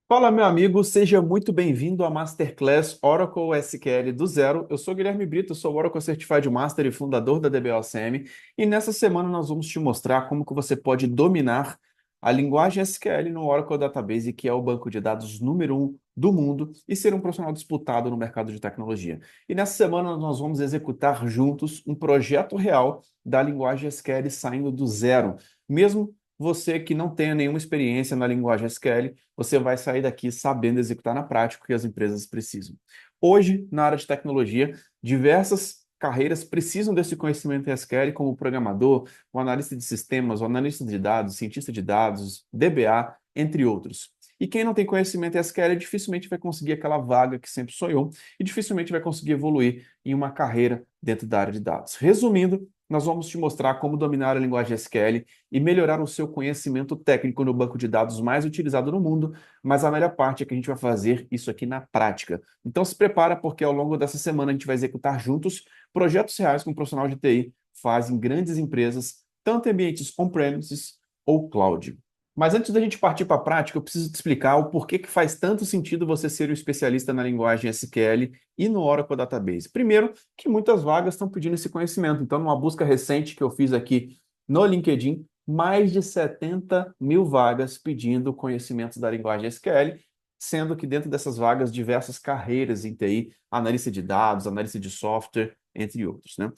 Fala, meu amigo, seja muito bem-vindo à Masterclass Oracle SQL do Zero. Eu sou Guilherme Brito, sou Oracle Certified Master e fundador da DBOCM, e nessa semana nós vamos te mostrar como que você pode dominar a linguagem SQL no Oracle Database, que é o banco de dados número um do mundo, e ser um profissional disputado no mercado de tecnologia. E nessa semana nós vamos executar juntos um projeto real da linguagem SQL saindo do zero. Mesmo você que não tenha nenhuma experiência na linguagem SQL, você vai sair daqui sabendo executar na prática o que as empresas precisam. Hoje, na área de tecnologia, diversas carreiras precisam desse conhecimento em SQL, como o programador, o analista de sistemas, o analista de dados, cientista de dados, DBA, entre outros. E quem não tem conhecimento em SQL dificilmente vai conseguir aquela vaga que sempre sonhou e dificilmente vai conseguir evoluir em uma carreira dentro da área de dados. Resumindo, nós vamos te mostrar como dominar a linguagem SQL e melhorar o seu conhecimento técnico no banco de dados mais utilizado no mundo, mas a melhor parte é que a gente vai fazer isso aqui na prática. Então se prepara, porque ao longo dessa semana a gente vai executar juntos projetos reais que um profissional de TI faz em grandes empresas, tanto em ambientes on-premises ou cloud. Mas antes da gente partir para a prática, eu preciso te explicar o porquê que faz tanto sentido você ser um especialista na linguagem SQL e no Oracle Database. Primeiro, que muitas vagas estão pedindo esse conhecimento. Então, numa busca recente que eu fiz aqui no LinkedIn, mais de 70 mil vagas pedindo conhecimentos da linguagem SQL, sendo que dentro dessas vagas, diversas carreiras em TI, analista de dados, analista de software, entre outros, né?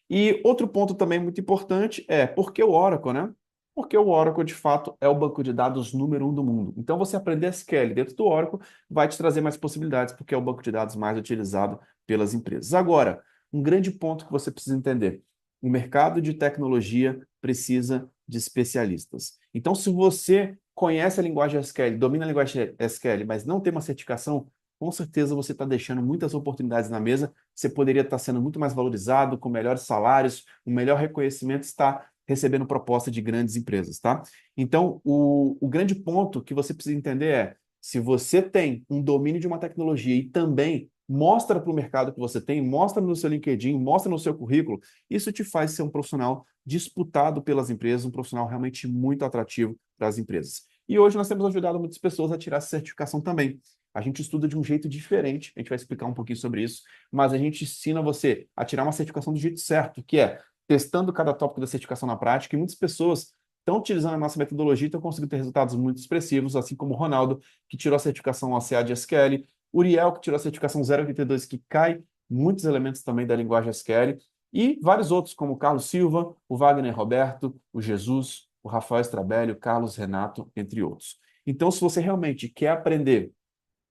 E outro ponto também muito importante é por que o Oracle, né? Porque o Oracle, de fato, é o banco de dados número um do mundo. Então, você aprender SQL dentro do Oracle vai te trazer mais possibilidades, porque é o banco de dados mais utilizado pelas empresas. Agora, um grande ponto que você precisa entender: o mercado de tecnologia precisa de especialistas. Então, se você conhece a linguagem SQL, domina a linguagem SQL, mas não tem uma certificação, com certeza você está deixando muitas oportunidades na mesa. Você poderia estar sendo muito mais valorizado, com melhores salários, um melhor reconhecimento, está recebendo proposta de grandes empresas, tá? Então, o grande ponto que você precisa entender é: se você tem um domínio de uma tecnologia e também mostra para o mercado que você tem, mostra no seu LinkedIn, mostra no seu currículo, isso te faz ser um profissional disputado pelas empresas, um profissional realmente muito atrativo para as empresas. E hoje nós temos ajudado muitas pessoas a tirar essa certificação também. A gente estuda de um jeito diferente, a gente vai explicar um pouquinho sobre isso, mas a gente ensina você a tirar uma certificação do jeito certo, que é testando cada tópico da certificação na prática, e muitas pessoas estão utilizando a nossa metodologia e estão conseguindo ter resultados muito expressivos, assim como o Ronaldo, que tirou a certificação OCA de SQL, Uriel, que tirou a certificação 082, que cai muitos elementos também da linguagem SQL, e vários outros, como o Carlos Silva, o Wagner Roberto, o Jesus, o Rafael Strabelli, o Carlos Renato, entre outros. Então, se você realmente quer aprender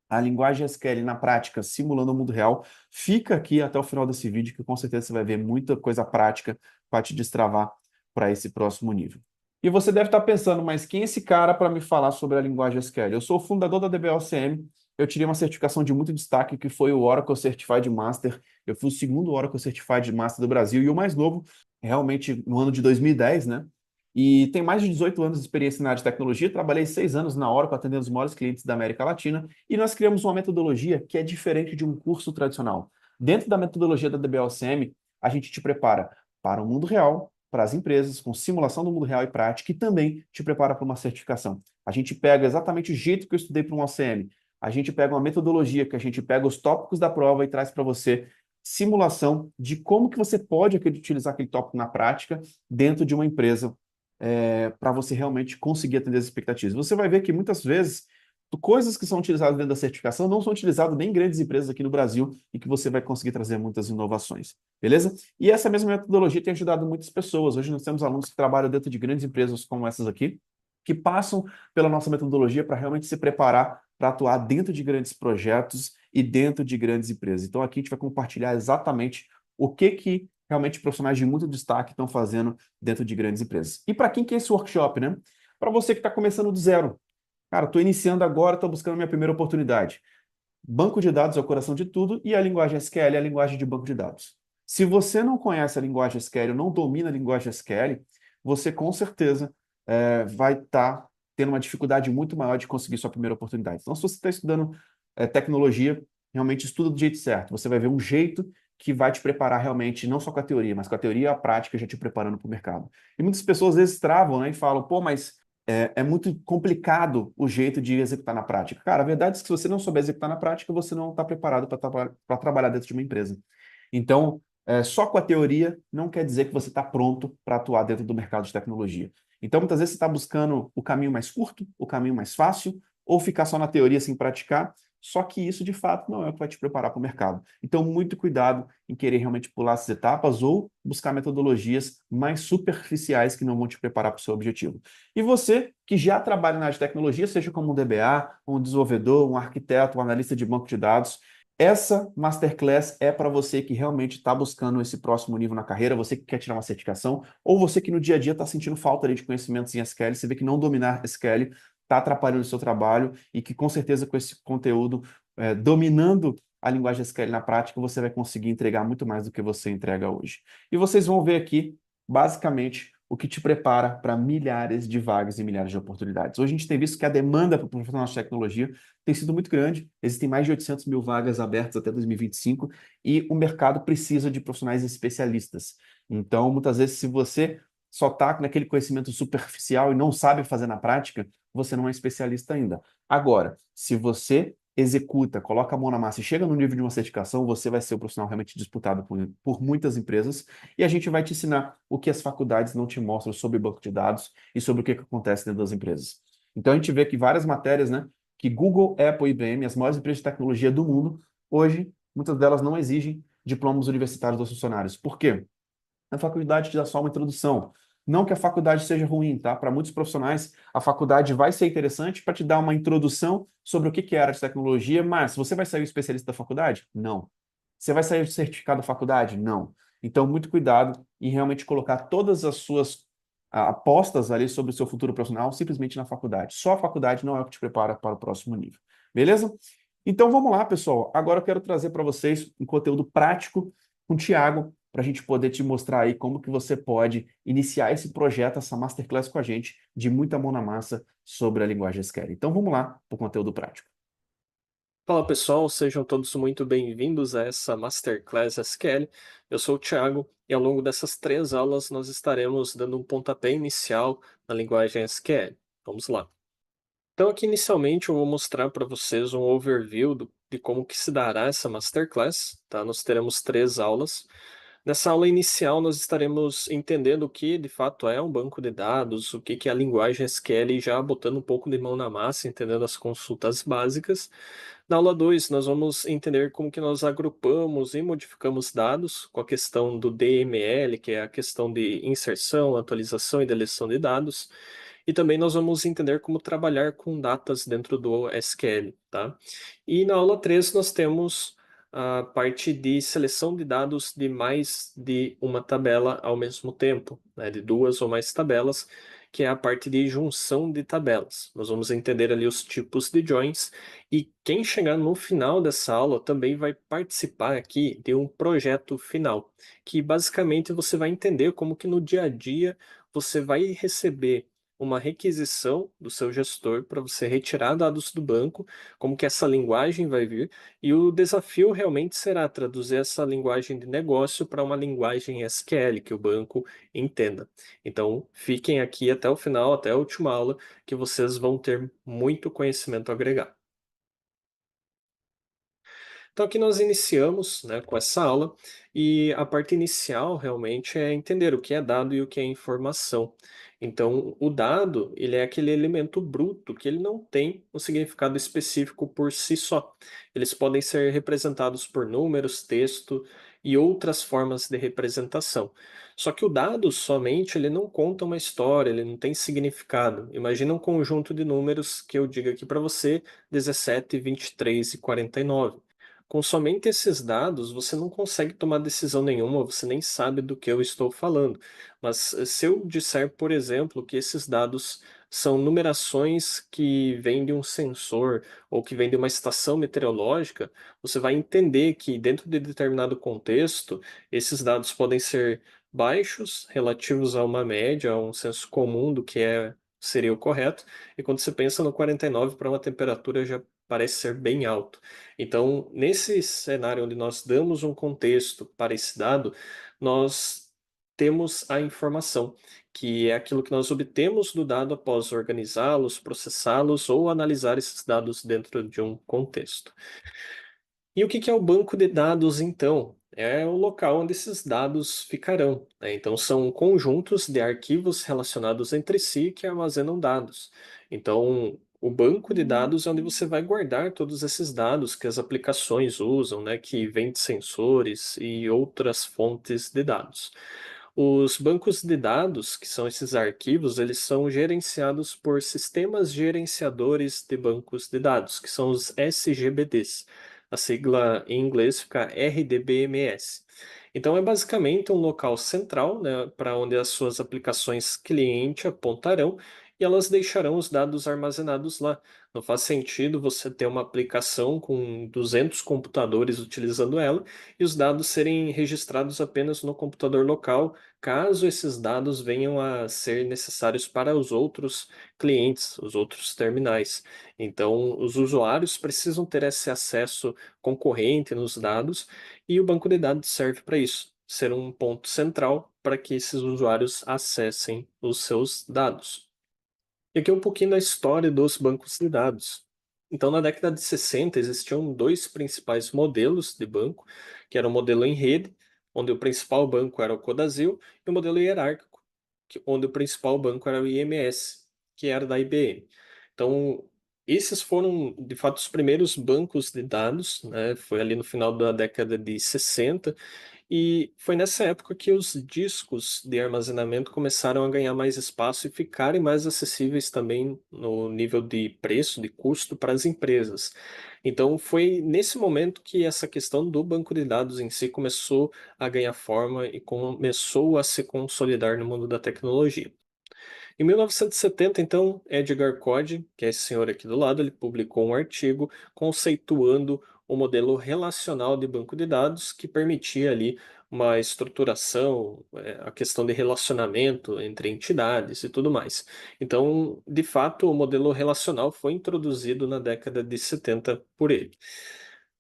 a linguagem SQL na prática, simulando o mundo real, fica aqui até o final desse vídeo, que com certeza você vai ver muita coisa prática para te destravar para esse próximo nível. E você deve estar pensando, mas quem é esse cara para me falar sobre a linguagem SQL? Eu sou o fundador da DBOCM, eu tirei uma certificação de muito destaque, que foi o Oracle Certified Master. Eu fui o segundo Oracle Certified Master do Brasil e o mais novo, realmente, no ano de 2010, né? E tem mais de 18 anos de experiência na área de tecnologia. Trabalhei 6 anos na Oracle, atendendo os maiores clientes da América Latina, e nós criamos uma metodologia que é diferente de um curso tradicional. Dentro da metodologia da DBOCM, a gente te prepara para o mundo real, para as empresas, com simulação do mundo real e prática, e também te prepara para uma certificação. A gente pega exatamente o jeito que eu estudei para um OCM. A gente pega uma metodologia que a gente pega os tópicos da prova e traz para você simulação de como que você pode utilizar aquele tópico na prática dentro de uma empresa, para você realmente conseguir atender as expectativas. Você vai ver que muitas vezes coisas que são utilizadas dentro da certificação não são utilizadas nem em grandes empresas aqui no Brasil, e que você vai conseguir trazer muitas inovações, beleza? E essa mesma metodologia tem ajudado muitas pessoas. Hoje nós temos alunos que trabalham dentro de grandes empresas como essas aqui, que passam pela nossa metodologia para realmente se preparar para atuar dentro de grandes projetos e dentro de grandes empresas. Então aqui a gente vai compartilhar exatamente o que realmente profissionais de muito destaque estão fazendo dentro de grandes empresas. E para quem que é esse workshop, né? Para você que está começando do zero. Cara, estou iniciando agora, estou buscando minha primeira oportunidade. Banco de dados é o coração de tudo, e a linguagem SQL é a linguagem de banco de dados. Se você não conhece a linguagem SQL, ou não domina a linguagem SQL, você com certeza vai estar tendo uma dificuldade muito maior de conseguir sua primeira oportunidade. Então, se você está estudando tecnologia, realmente estuda do jeito certo. Você vai ver um jeito que vai te preparar realmente, não só com a teoria, mas com a teoria e a prática já te preparando para o mercado. E muitas pessoas às vezes travam, né, e falam, pô, mas é muito complicado o jeito de executar na prática. Cara, a verdade é que se você não souber executar na prática, você não está preparado para trabalhar dentro de uma empresa. Então, só com a teoria não quer dizer que você está pronto para atuar dentro do mercado de tecnologia. Então, muitas vezes você está buscando o caminho mais curto, o caminho mais fácil, ou ficar só na teoria sem praticar, só que isso, de fato, não é o que vai te preparar para o mercado. Então, muito cuidado em querer realmente pular essas etapas ou buscar metodologias mais superficiais que não vão te preparar para o seu objetivo. E você, que já trabalha na área de tecnologia, seja como um DBA, um desenvolvedor, um arquiteto, um analista de banco de dados, essa masterclass é para você que realmente está buscando esse próximo nível na carreira, você que quer tirar uma certificação, ou você que no dia a dia está sentindo falta ali de conhecimentos em SQL, você vê que não dominar SQL está atrapalhando o seu trabalho e que com certeza com esse conteúdo, dominando a linguagem SQL na prática, você vai conseguir entregar muito mais do que você entrega hoje. E vocês vão ver aqui, basicamente, o que te prepara para milhares de vagas e milhares de oportunidades. Hoje a gente tem visto que a demanda para profissionais de tecnologia tem sido muito grande, existem mais de 800 mil vagas abertas até 2025 e o mercado precisa de profissionais especialistas. Então, muitas vezes, se você só está naquele conhecimento superficial e não sabe fazer na prática, você não é especialista ainda. Agora, se você executa, coloca a mão na massa e chega no nível de uma certificação, você vai ser o profissional realmente disputado por muitas empresas e a gente vai te ensinar o que as faculdades não te mostram sobre banco de dados e sobre o que acontece dentro das empresas. Então a gente vê que várias matérias, né, que Google, Apple e IBM, as maiores empresas de tecnologia do mundo, hoje, muitas delas não exigem diplomas universitários dos funcionários. Por quê? A faculdade te dá só uma introdução. Não que a faculdade seja ruim, tá? Para muitos profissionais, a faculdade vai ser interessante para te dar uma introdução sobre o que é a área de tecnologia, mas você vai sair um especialista da faculdade? Não. Você vai sair certificado da faculdade? Não. Então, muito cuidado em realmente colocar todas as suas apostas ali sobre o seu futuro profissional simplesmente na faculdade. Só a faculdade não é o que te prepara para o próximo nível. Beleza? Então, vamos lá, pessoal. Agora eu quero trazer para vocês um conteúdo prático com o Thiago, para a gente poder te mostrar aí como que você pode iniciar esse projeto, essa masterclass com a gente, de muita mão na massa sobre a linguagem SQL. Então vamos lá para o conteúdo prático. Fala pessoal, sejam todos muito bem-vindos a essa Masterclass SQL. Eu sou o Thiago e ao longo dessas 3 aulas nós estaremos dando um pontapé inicial na linguagem SQL. Vamos lá. Então aqui inicialmente eu vou mostrar para vocês um overview de como que se dará essa Masterclass, tá? Nós teremos 3 aulas. Nessa aula inicial nós estaremos entendendo o que de fato é um banco de dados, o que que é a linguagem SQL, já botando um pouco de mão na massa, entendendo as consultas básicas. Na aula 2, nós vamos entender como que nós agrupamos e modificamos dados com a questão do DML, que é a questão de inserção, atualização e deleção de dados. E também nós vamos entender como trabalhar com datas dentro do SQL, tá? E na aula 3 nós temos a parte de seleção de dados de mais de uma tabela ao mesmo tempo, né? De duas ou mais tabelas, que é a parte de junção de tabelas. Nós vamos entender ali os tipos de joins e quem chegar no final dessa aula também vai participar aqui de um projeto final, que basicamente você vai entender como que no dia a dia você vai receber uma requisição do seu gestor para você retirar dados do banco, como que essa linguagem vai vir, e o desafio realmente será traduzir essa linguagem de negócio para uma linguagem SQL que o banco entenda. Então, fiquem aqui até o final, até a última aula, que vocês vão ter muito conhecimento a agregar. Então aqui nós iniciamos, né, com essa aula e a parte inicial realmente é entender o que é dado e o que é informação. Então o dado, ele é aquele elemento bruto que ele não tem um significado específico por si só. Eles podem ser representados por números, texto e outras formas de representação. Só que o dado somente ele não conta uma história, ele não tem significado. Imagina um conjunto de números que eu diga aqui para você, 17, 23 e 49. Com somente esses dados, você não consegue tomar decisão nenhuma, você nem sabe do que eu estou falando. Mas se eu disser, por exemplo, que esses dados são numerações que vêm de um sensor ou que vêm de uma estação meteorológica, você vai entender que, dentro de determinado contexto, esses dados podem ser baixos, relativos a uma média, a um senso comum do que seria o correto, e quando você pensa no 49 para uma temperatura já parece ser bem alto. Então, nesse cenário onde nós damos um contexto para esse dado, nós temos a informação, que é aquilo que nós obtemos do dado após organizá-los, processá-los ou analisar esses dados dentro de um contexto. E o que é o banco de dados, então? É o local onde esses dados ficarão, né? Então, são conjuntos de arquivos relacionados entre si que armazenam dados. Então, o banco de dados é onde você vai guardar todos esses dados que as aplicações usam, né? Que vêm de sensores e outras fontes de dados. Os bancos de dados, que são esses arquivos, eles são gerenciados por sistemas gerenciadores de bancos de dados, que são os SGBDs. A sigla em inglês fica RDBMS. Então, é basicamente um local central, né, para onde as suas aplicações cliente apontarão e elas deixarão os dados armazenados lá. Não faz sentido você ter uma aplicação com 200 computadores utilizando ela e os dados serem registrados apenas no computador local, caso esses dados venham a ser necessários para os outros clientes, os outros terminais. Então, os usuários precisam ter esse acesso concorrente nos dados e o banco de dados serve para isso, ser um ponto central para que esses usuários acessem os seus dados. E aqui um pouquinho da história dos bancos de dados. Então, na década de 60, existiam dois principais modelos de banco, que era o modelo em rede, onde o principal banco era o Codasil, e o modelo hierárquico, onde o principal banco era o IMS, que era da IBM. Então, esses foram, de fato, os primeiros bancos de dados, né? Foi ali no final da década de 60, e foi nessa época que os discos de armazenamento começaram a ganhar mais espaço e ficarem mais acessíveis também no nível de preço, de custo para as empresas. Então, foi nesse momento que essa questão do banco de dados em si começou a ganhar forma e começou a se consolidar no mundo da tecnologia. Em 1970, então, Edgar Code, que é esse senhor aqui do lado, ele publicou um artigo conceituando o modelo relacional de banco de dados que permitia ali uma estruturação, a questão de relacionamento entre entidades e tudo mais. Então, de fato, o modelo relacional foi introduzido na década de 70 por ele.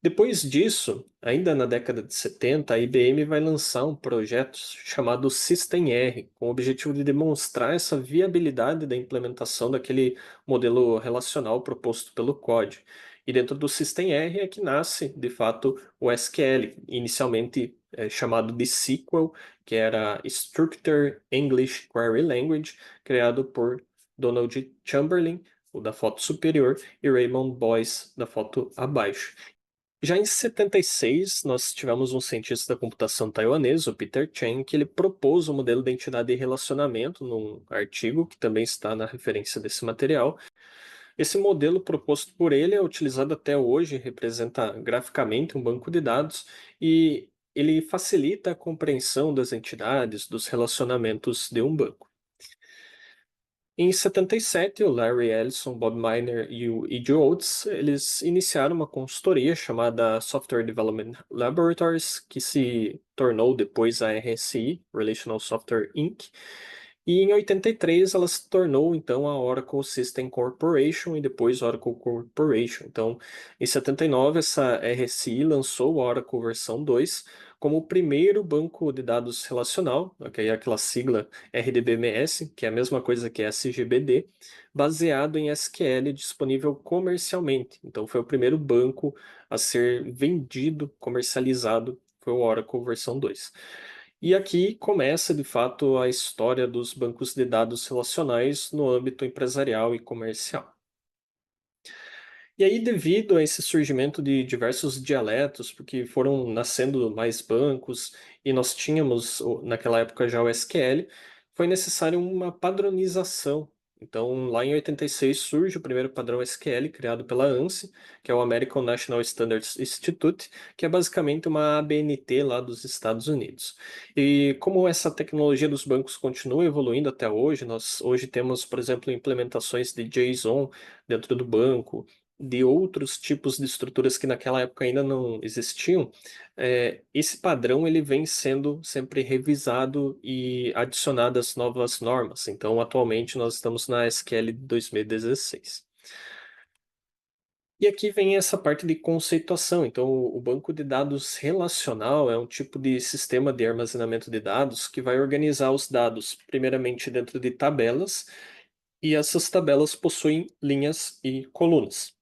Depois disso, ainda na década de 70, a IBM vai lançar um projeto chamado System R, com o objetivo de demonstrar essa viabilidade da implementação daquele modelo relacional proposto pelo COD. E dentro do System R é que nasce, de fato, o SQL, inicialmente chamado de SQL, que era Structured English Query Language, criado por Donald Chamberlain, o da foto superior, e Raymond Boyce, da foto abaixo. Já em 76, nós tivemos um cientista da computação taiwanês, o Peter Chen, que ele propôs o modelo de entidade e relacionamento num artigo que também está na referência desse material. Esse modelo proposto por ele é utilizado até hoje, representa graficamente um banco de dados e ele facilita a compreensão das entidades, dos relacionamentos de um banco. Em 77, o Larry Ellison, Bob Miner e o E.J. Oates, eles iniciaram uma consultoria chamada Software Development Laboratories, que se tornou depois a RSI, Relational Software Inc. E em 83 ela se tornou então a Oracle System Corporation e depois Oracle Corporation. Então, em 79 essa RSI lançou a Oracle versão 2 como o primeiro banco de dados relacional, que é aquela sigla RDBMS, que é a mesma coisa que SGBD, baseado em SQL disponível comercialmente. Então, foi o primeiro banco a ser vendido, comercializado, foi o Oracle versão 2. E aqui começa, de fato, a história dos bancos de dados relacionais no âmbito empresarial e comercial. E aí, devido a esse surgimento de diversos dialetos, porque foram nascendo mais bancos e nós tínhamos naquela época já o SQL, foi necessário uma padronização. Então, lá em 86 surge o primeiro padrão SQL criado pela ANSI, que é o American National Standards Institute, que é basicamente uma ABNT lá dos Estados Unidos. E como essa tecnologia dos bancos continua evoluindo até hoje, nós hoje temos, por exemplo, implementações de JSON dentro do banco, de outros tipos de estruturas que naquela época ainda não existiam, esse padrão ele vem sendo sempre revisado e adicionadas novas normas. Então, atualmente nós estamos na SQL 2016. E aqui vem essa parte de conceituação. Então, o banco de dados relacional é um tipo de sistema de armazenamento de dados que vai organizar os dados, primeiramente dentro de tabelas, e essas tabelas possuem linhas e colunas.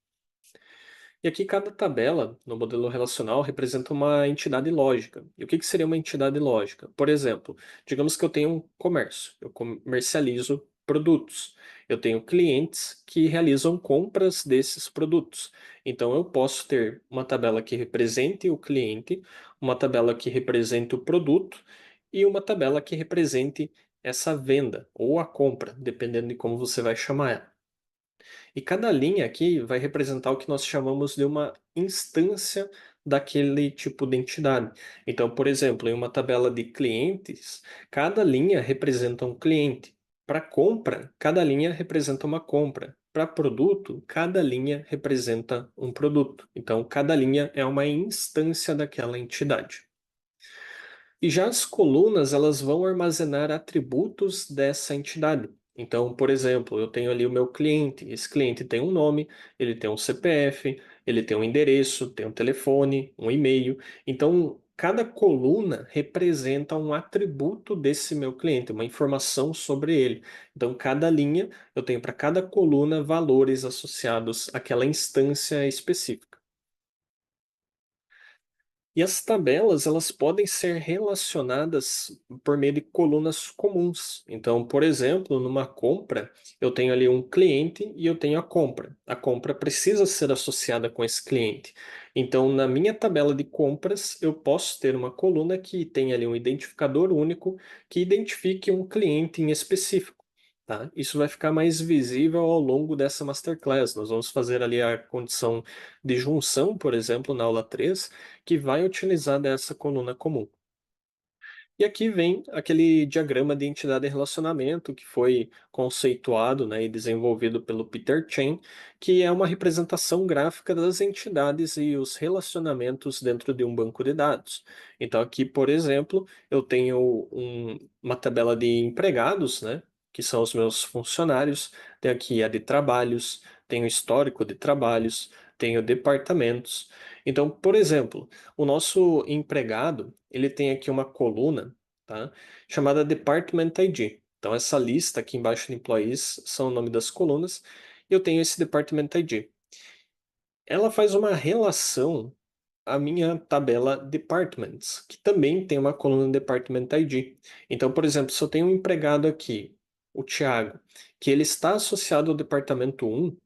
E aqui cada tabela no modelo relacional representa uma entidade lógica. E o que seria uma entidade lógica? Por exemplo, digamos que eu tenho um comércio, eu comercializo produtos. Eu tenho clientes que realizam compras desses produtos. Então eu posso ter uma tabela que represente o cliente, uma tabela que represente o produto e uma tabela que represente essa venda ou a compra, dependendo de como você vai chamar ela. E cada linha aqui vai representar o que nós chamamos de uma instância daquele tipo de entidade. Então, por exemplo, em uma tabela de clientes, cada linha representa um cliente. Para compra, cada linha representa uma compra. Para produto, cada linha representa um produto. Então, cada linha é uma instância daquela entidade. E já as colunas, elas vão armazenar atributos dessa entidade. Então, por exemplo, eu tenho ali o meu cliente. Esse cliente tem um nome, ele tem um CPF, ele tem um endereço, tem um telefone, um e-mail. Então, cada coluna representa um atributo desse meu cliente, uma informação sobre ele. Então, cada linha, eu tenho para cada coluna valores associados àquela instância específica. E as tabelas, elas podem ser relacionadas por meio de colunas comuns. Então, por exemplo, numa compra, eu tenho ali um cliente e eu tenho a compra. A compra precisa ser associada com esse cliente. Então, na minha tabela de compras, eu posso ter uma coluna que tem ali um identificador único que identifique um cliente em específico. Tá? Isso vai ficar mais visível ao longo dessa masterclass. Nós vamos fazer ali a condição de junção, por exemplo, na aula 3, que vai utilizar dessa coluna comum. E aqui vem aquele diagrama de entidade e relacionamento que foi conceituado, né, e desenvolvido pelo Peter Chen, que é uma representação gráfica das entidades e os relacionamentos dentro de um banco de dados. Então aqui, por exemplo, eu tenho uma tabela de empregados, né, que são os meus funcionários, tenho aqui a de trabalhos, tenho histórico de trabalhos, tenho departamentos. Então, por exemplo, o nosso empregado, ele tem aqui uma coluna, tá, chamada Department ID. Então, essa lista aqui embaixo de employees são o nome das colunas. E eu tenho esse Department ID. Ela faz uma relação à minha tabela Departments, que também tem uma coluna Department ID. Então, por exemplo, se eu tenho um empregado aqui, o Thiago, que ele está associado ao departamento 1,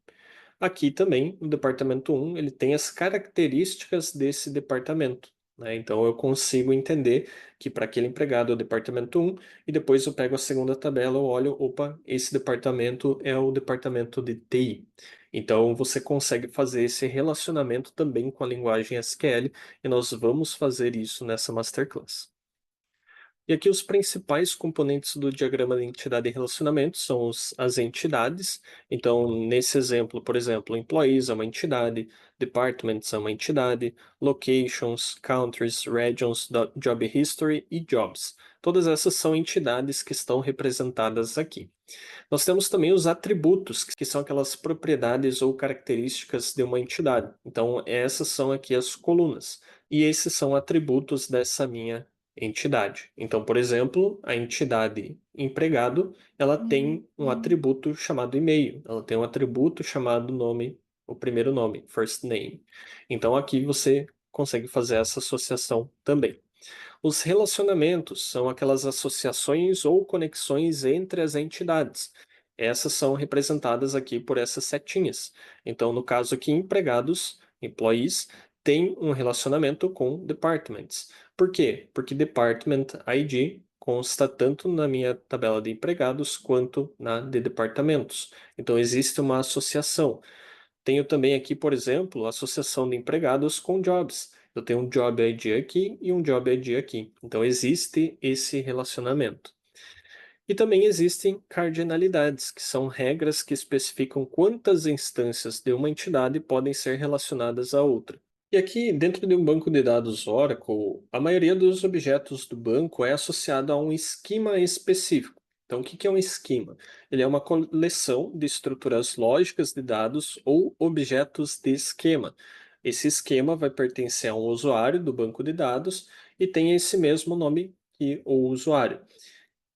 aqui também, o departamento 1, ele tem as características desse departamento, né? Então eu consigo entender que para aquele empregado é o departamento 1 e depois eu pego a segunda tabela, eu olho, opa, esse departamento é o departamento de TI. Então você consegue fazer esse relacionamento também com a linguagem SQL e nós vamos fazer isso nessa masterclass. E aqui os principais componentes do diagrama de entidade e relacionamento são as entidades. Então, nesse exemplo, por exemplo, employees é uma entidade, departments é uma entidade, locations, countries, regions, job history e jobs. Todas essas são entidades que estão representadas aqui. Nós temos também os atributos, que são aquelas propriedades ou características de uma entidade. Então, essas são aqui as colunas. E esses são atributos dessa minha entidade. Então, por exemplo, a entidade empregado, ela tem um atributo chamado e-mail, ela tem um atributo chamado nome, o primeiro nome, first name. Então, aqui você consegue fazer essa associação também. Os relacionamentos são aquelas associações ou conexões entre as entidades. Essas são representadas aqui por essas setinhas. Então, no caso aqui, empregados, employees, tem um relacionamento com departments. Por quê? Porque department ID consta tanto na minha tabela de empregados quanto na de departamentos. Então, existe uma associação. Tenho também aqui, por exemplo, a associação de empregados com jobs. Eu tenho um job ID aqui e um job ID aqui. Então, existe esse relacionamento. E também existem cardinalidades, que são regras que especificam quantas instâncias de uma entidade podem ser relacionadas a outra. E aqui, dentro de um banco de dados Oracle, a maioria dos objetos do banco é associada a um esquema específico. Então, o que que é um esquema? Ele é uma coleção de estruturas lógicas de dados ou objetos de esquema. Esse esquema vai pertencer a um usuário do banco de dados e tem esse mesmo nome que o usuário.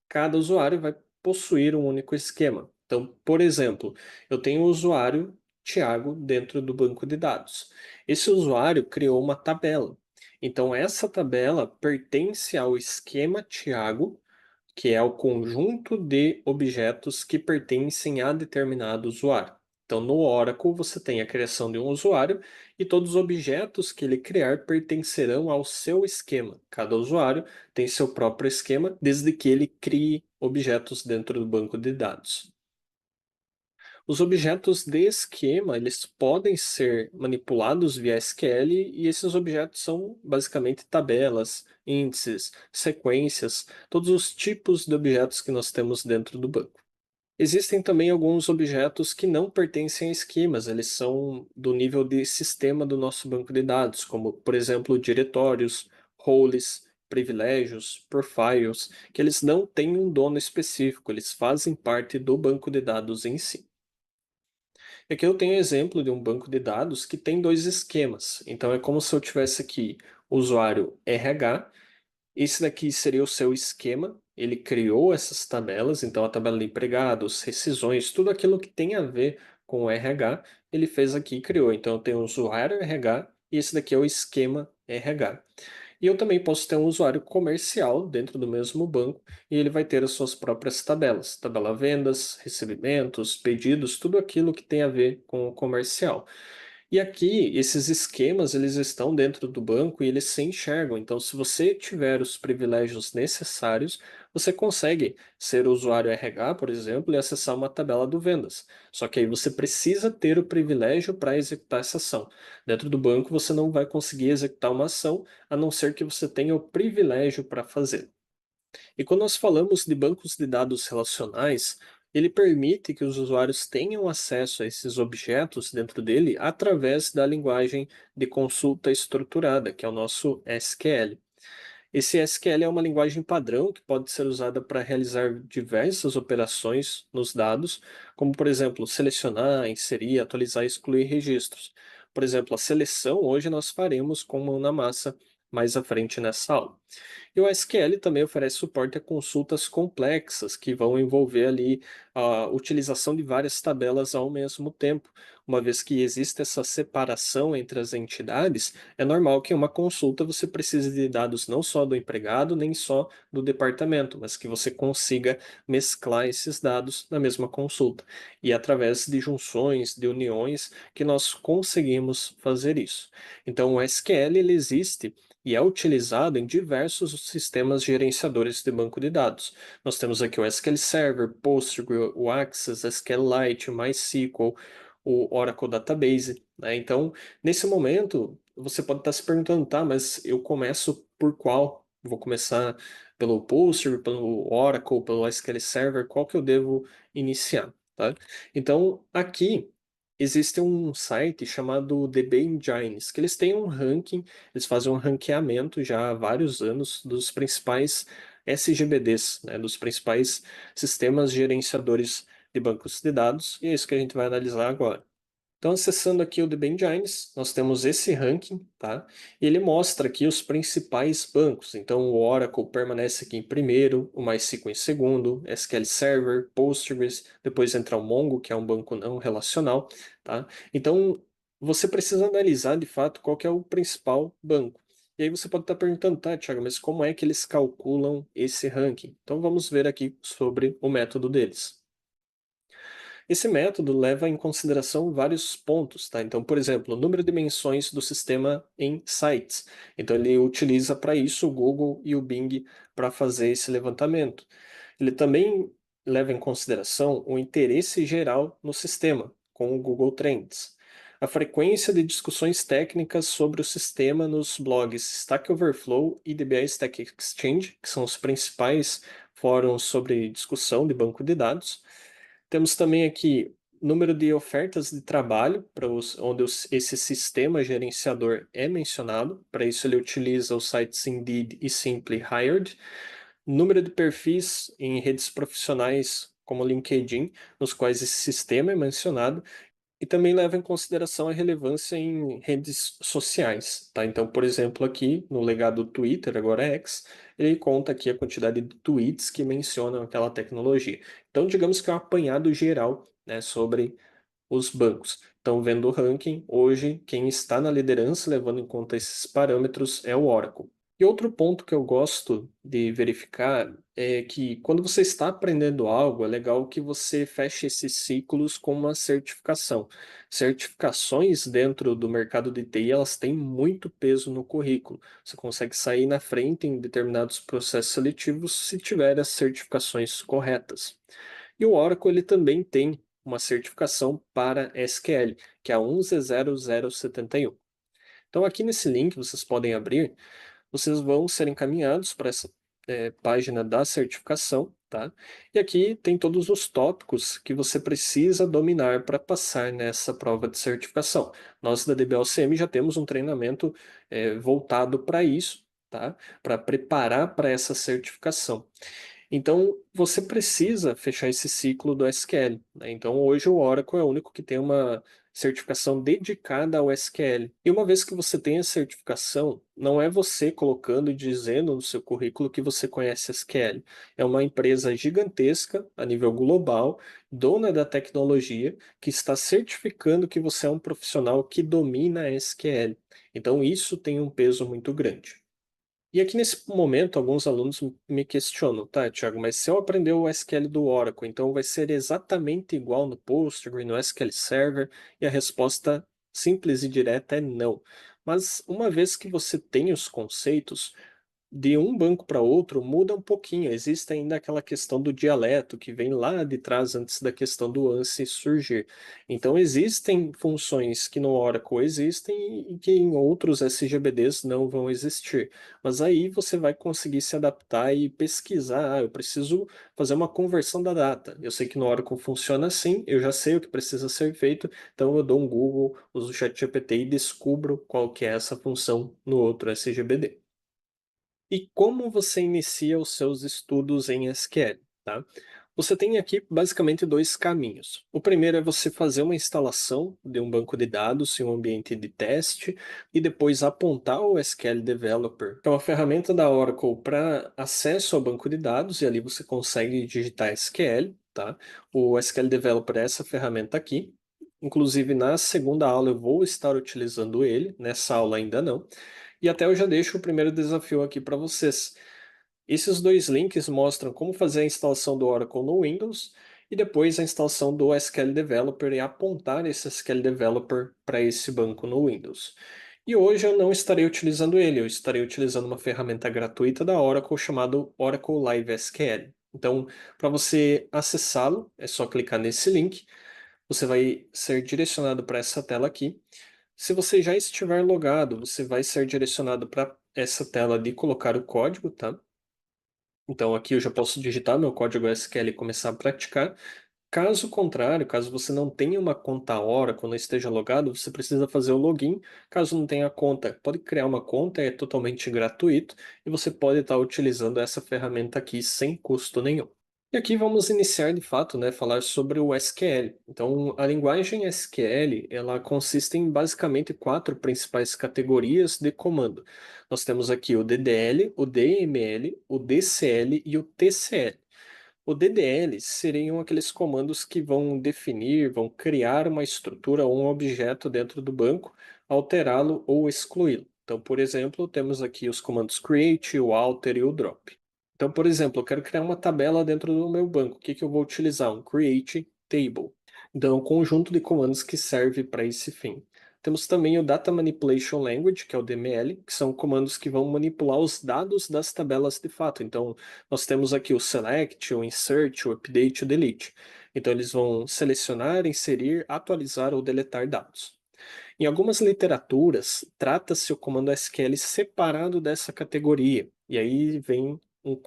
Cada usuário vai possuir um único esquema. Então, por exemplo, eu tenho o usuário Tiago dentro do banco de dados. Esse usuário criou uma tabela. Então, essa tabela pertence ao esquema Tiago, que é o conjunto de objetos que pertencem a determinado usuário. Então, no Oracle, você tem a criação de um usuário e todos os objetos que ele criar pertencerão ao seu esquema. Cada usuário tem seu próprio esquema, desde que ele crie objetos dentro do banco de dados. Os objetos de esquema, eles podem ser manipulados via SQL e esses objetos são basicamente tabelas, índices, sequências, todos os tipos de objetos que nós temos dentro do banco. Existem também alguns objetos que não pertencem a esquemas, eles são do nível de sistema do nosso banco de dados, como, por exemplo, diretórios, roles, privilégios, profiles, que eles não têm um dono específico, eles fazem parte do banco de dados em si. Aqui eu tenho um exemplo de um banco de dados que tem dois esquemas. Então é como se eu tivesse aqui o usuário RH, esse daqui seria o seu esquema, ele criou essas tabelas, então a tabela de empregados, rescisões, tudo aquilo que tem a ver com o RH, ele fez aqui e criou. Então eu tenho o usuário RH e esse daqui é o esquema RH. E eu também posso ter um usuário comercial dentro do mesmo banco e ele vai ter as suas próprias tabelas, tabela vendas, recebimentos, pedidos, tudo aquilo que tem a ver com o comercial. E aqui, esses esquemas, eles estão dentro do banco e eles se enxergam. Então, se você tiver os privilégios necessários, você consegue ser o usuário RH, por exemplo, e acessar uma tabela do vendas. Só que aí você precisa ter o privilégio para executar essa ação. Dentro do banco, você não vai conseguir executar uma ação, a não ser que você tenha o privilégio para fazer. E quando nós falamos de bancos de dados relacionais, ele permite que os usuários tenham acesso a esses objetos dentro dele através da linguagem de consulta estruturada, que é o nosso SQL. Esse SQL é uma linguagem padrão que pode ser usada para realizar diversas operações nos dados, como, por exemplo, selecionar, inserir, atualizar e excluir registros. Por exemplo, a seleção hoje nós faremos com mão na massa mais à frente nessa aula. E o SQL também oferece suporte a consultas complexas, que vão envolver ali a utilização de várias tabelas ao mesmo tempo. Uma vez que existe essa separação entre as entidades, é normal que em uma consulta você precise de dados não só do empregado, nem só do departamento, mas que você consiga mesclar esses dados na mesma consulta. E é através de junções, de uniões, que nós conseguimos fazer isso. Então, o SQL ele existe e é utilizado em diversos sistemas gerenciadores de banco de dados. Nós temos aqui o SQL Server, Postgre, o Access, SQLite, o MySQL, o Oracle Database, né? Então, nesse momento, você pode estar se perguntando, tá, mas eu começo por qual? Vou começar pelo Postgre, pelo Oracle, pelo SQL Server, qual que eu devo iniciar, tá? Então, aqui existe um site chamado DB Engines, que eles têm um ranking, eles fazem um ranqueamento já há vários anos dos principais SGBDs, né, dos principais sistemas gerenciadores de bancos de dados, e é isso que a gente vai analisar agora. Então, acessando aqui o DB Engines, nós temos esse ranking, tá? E ele mostra aqui os principais bancos. Então, o Oracle permanece aqui em primeiro, o MySQL em segundo, SQL Server, Postgres, depois entra o Mongo, que é um banco não relacional, tá? Então, você precisa analisar de fato qual que é o principal banco. E aí você pode estar perguntando, tá, Thiago, mas como é que eles calculam esse ranking? Então, vamos ver aqui sobre o método deles. Esse método leva em consideração vários pontos, tá? Então, por exemplo, o número de menções do sistema em sites. Então, ele utiliza para isso o Google e o Bing para fazer esse levantamento. Ele também leva em consideração o interesse geral no sistema, com o Google Trends. A frequência de discussões técnicas sobre o sistema nos blogs Stack Overflow e DBA Stack Exchange, que são os principais fóruns sobre discussão de banco de dados. Temos também aqui número de ofertas de trabalho, onde esse sistema gerenciador é mencionado. Para isso, ele utiliza os sites Indeed e Simply Hired. número de perfis em redes profissionais como LinkedIn, nos quais esse sistema é mencionado, e também leva em consideração a relevância em redes sociais, tá? Então, por exemplo, aqui no legado do Twitter, agora é X, ele conta aqui a quantidade de tweets que mencionam aquela tecnologia. Então, digamos que é um apanhado geral, né, sobre os bancos. Então, vendo o ranking, hoje quem está na liderança, levando em conta esses parâmetros, é o Oracle. E outro ponto que eu gosto de verificar é que quando você está aprendendo algo, é legal que você feche esses ciclos com uma certificação. Certificações dentro do mercado de TI, elas têm muito peso no currículo. Você consegue sair na frente em determinados processos seletivos se tiver as certificações corretas. E o Oracle ele também tem uma certificação para SQL, que é a 110071. Então, aqui nesse link, vocês podem abrir, vocês vão ser encaminhados para essa página da certificação, tá? E aqui tem todos os tópicos que você precisa dominar para passar nessa prova de certificação. Nós da DBOCM já temos um treinamento voltado para isso, tá? Para preparar para essa certificação. Então, você precisa fechar esse ciclo do SQL, né? Então, hoje o Oracle é o único que tem uma certificação dedicada ao SQL. E uma vez que você tem a certificação, não é você colocando e dizendo no seu currículo que você conhece SQL. É uma empresa gigantesca, a nível global, dona da tecnologia, que está certificando que você é um profissional que domina SQL. Então, isso tem um peso muito grande. E aqui nesse momento, alguns alunos me questionam, tá, Thiago, mas se eu aprender o SQL do Oracle, então vai ser exatamente igual no Postgre, no SQL Server? E a resposta simples e direta é não. Mas uma vez que você tem os conceitos, de um banco para outro muda um pouquinho. Existe ainda aquela questão do dialeto que vem lá de trás antes da questão do ANSI surgir. Então existem funções que no Oracle existem e que em outros SGBDs não vão existir. Mas aí você vai conseguir se adaptar e pesquisar. Ah, eu preciso fazer uma conversão da data. Eu sei que no Oracle funciona assim, eu já sei o que precisa ser feito, então eu dou um Google, uso o ChatGPT e descubro qual que é essa função no outro SGBD. E como você inicia os seus estudos em SQL, tá? Você tem aqui basicamente dois caminhos. O primeiro é você fazer uma instalação de um banco de dados em um ambiente de teste e depois apontar o SQL Developer, que é uma ferramenta da Oracle para acesso ao banco de dados, e ali você consegue digitar SQL, tá? O SQL Developer é essa ferramenta aqui. Inclusive, na segunda aula eu vou estar utilizando ele, nessa aula ainda não. E até eu já deixo o primeiro desafio aqui para vocês. Esses dois links mostram como fazer a instalação do Oracle no Windows e depois a instalação do SQL Developer e apontar esse SQL Developer para esse banco no Windows. E hoje eu não estarei utilizando ele, eu estarei utilizando uma ferramenta gratuita da Oracle chamada Oracle Live SQL. Então, para você acessá-lo, é só clicar nesse link. Você vai ser direcionado para essa tela aqui. Se você já estiver logado, você vai ser direcionado para essa tela de colocar o código, tá? Então aqui eu já posso digitar meu código SQL e começar a praticar. Caso contrário, caso você não tenha uma conta Oracle, não esteja logado, você precisa fazer o login. Caso não tenha conta, pode criar uma conta, é totalmente gratuito e você pode estar utilizando essa ferramenta aqui sem custo nenhum. E aqui vamos iniciar de fato, né, falar sobre o SQL. Então, a linguagem SQL, ela consiste em basicamente quatro principais categorias de comando. Nós temos aqui o DDL, o DML, o DCL e o TCL. O DDL seriam aqueles comandos que vão definir, vão criar uma estrutura ou um objeto dentro do banco, alterá-lo ou excluí-lo. Então, por exemplo, temos aqui os comandos create, o alter e o drop. Então, por exemplo, eu quero criar uma tabela dentro do meu banco. O que que eu vou utilizar? Um create table. Então, é um conjunto de comandos que serve para esse fim. Temos também o Data Manipulation Language, que é o DML, que são comandos que vão manipular os dados das tabelas de fato. Então, nós temos aqui o select, o insert, o update e o delete. Então, eles vão selecionar, inserir, atualizar ou deletar dados. Em algumas literaturas, trata-se o comando SQL separado dessa categoria, e aí vem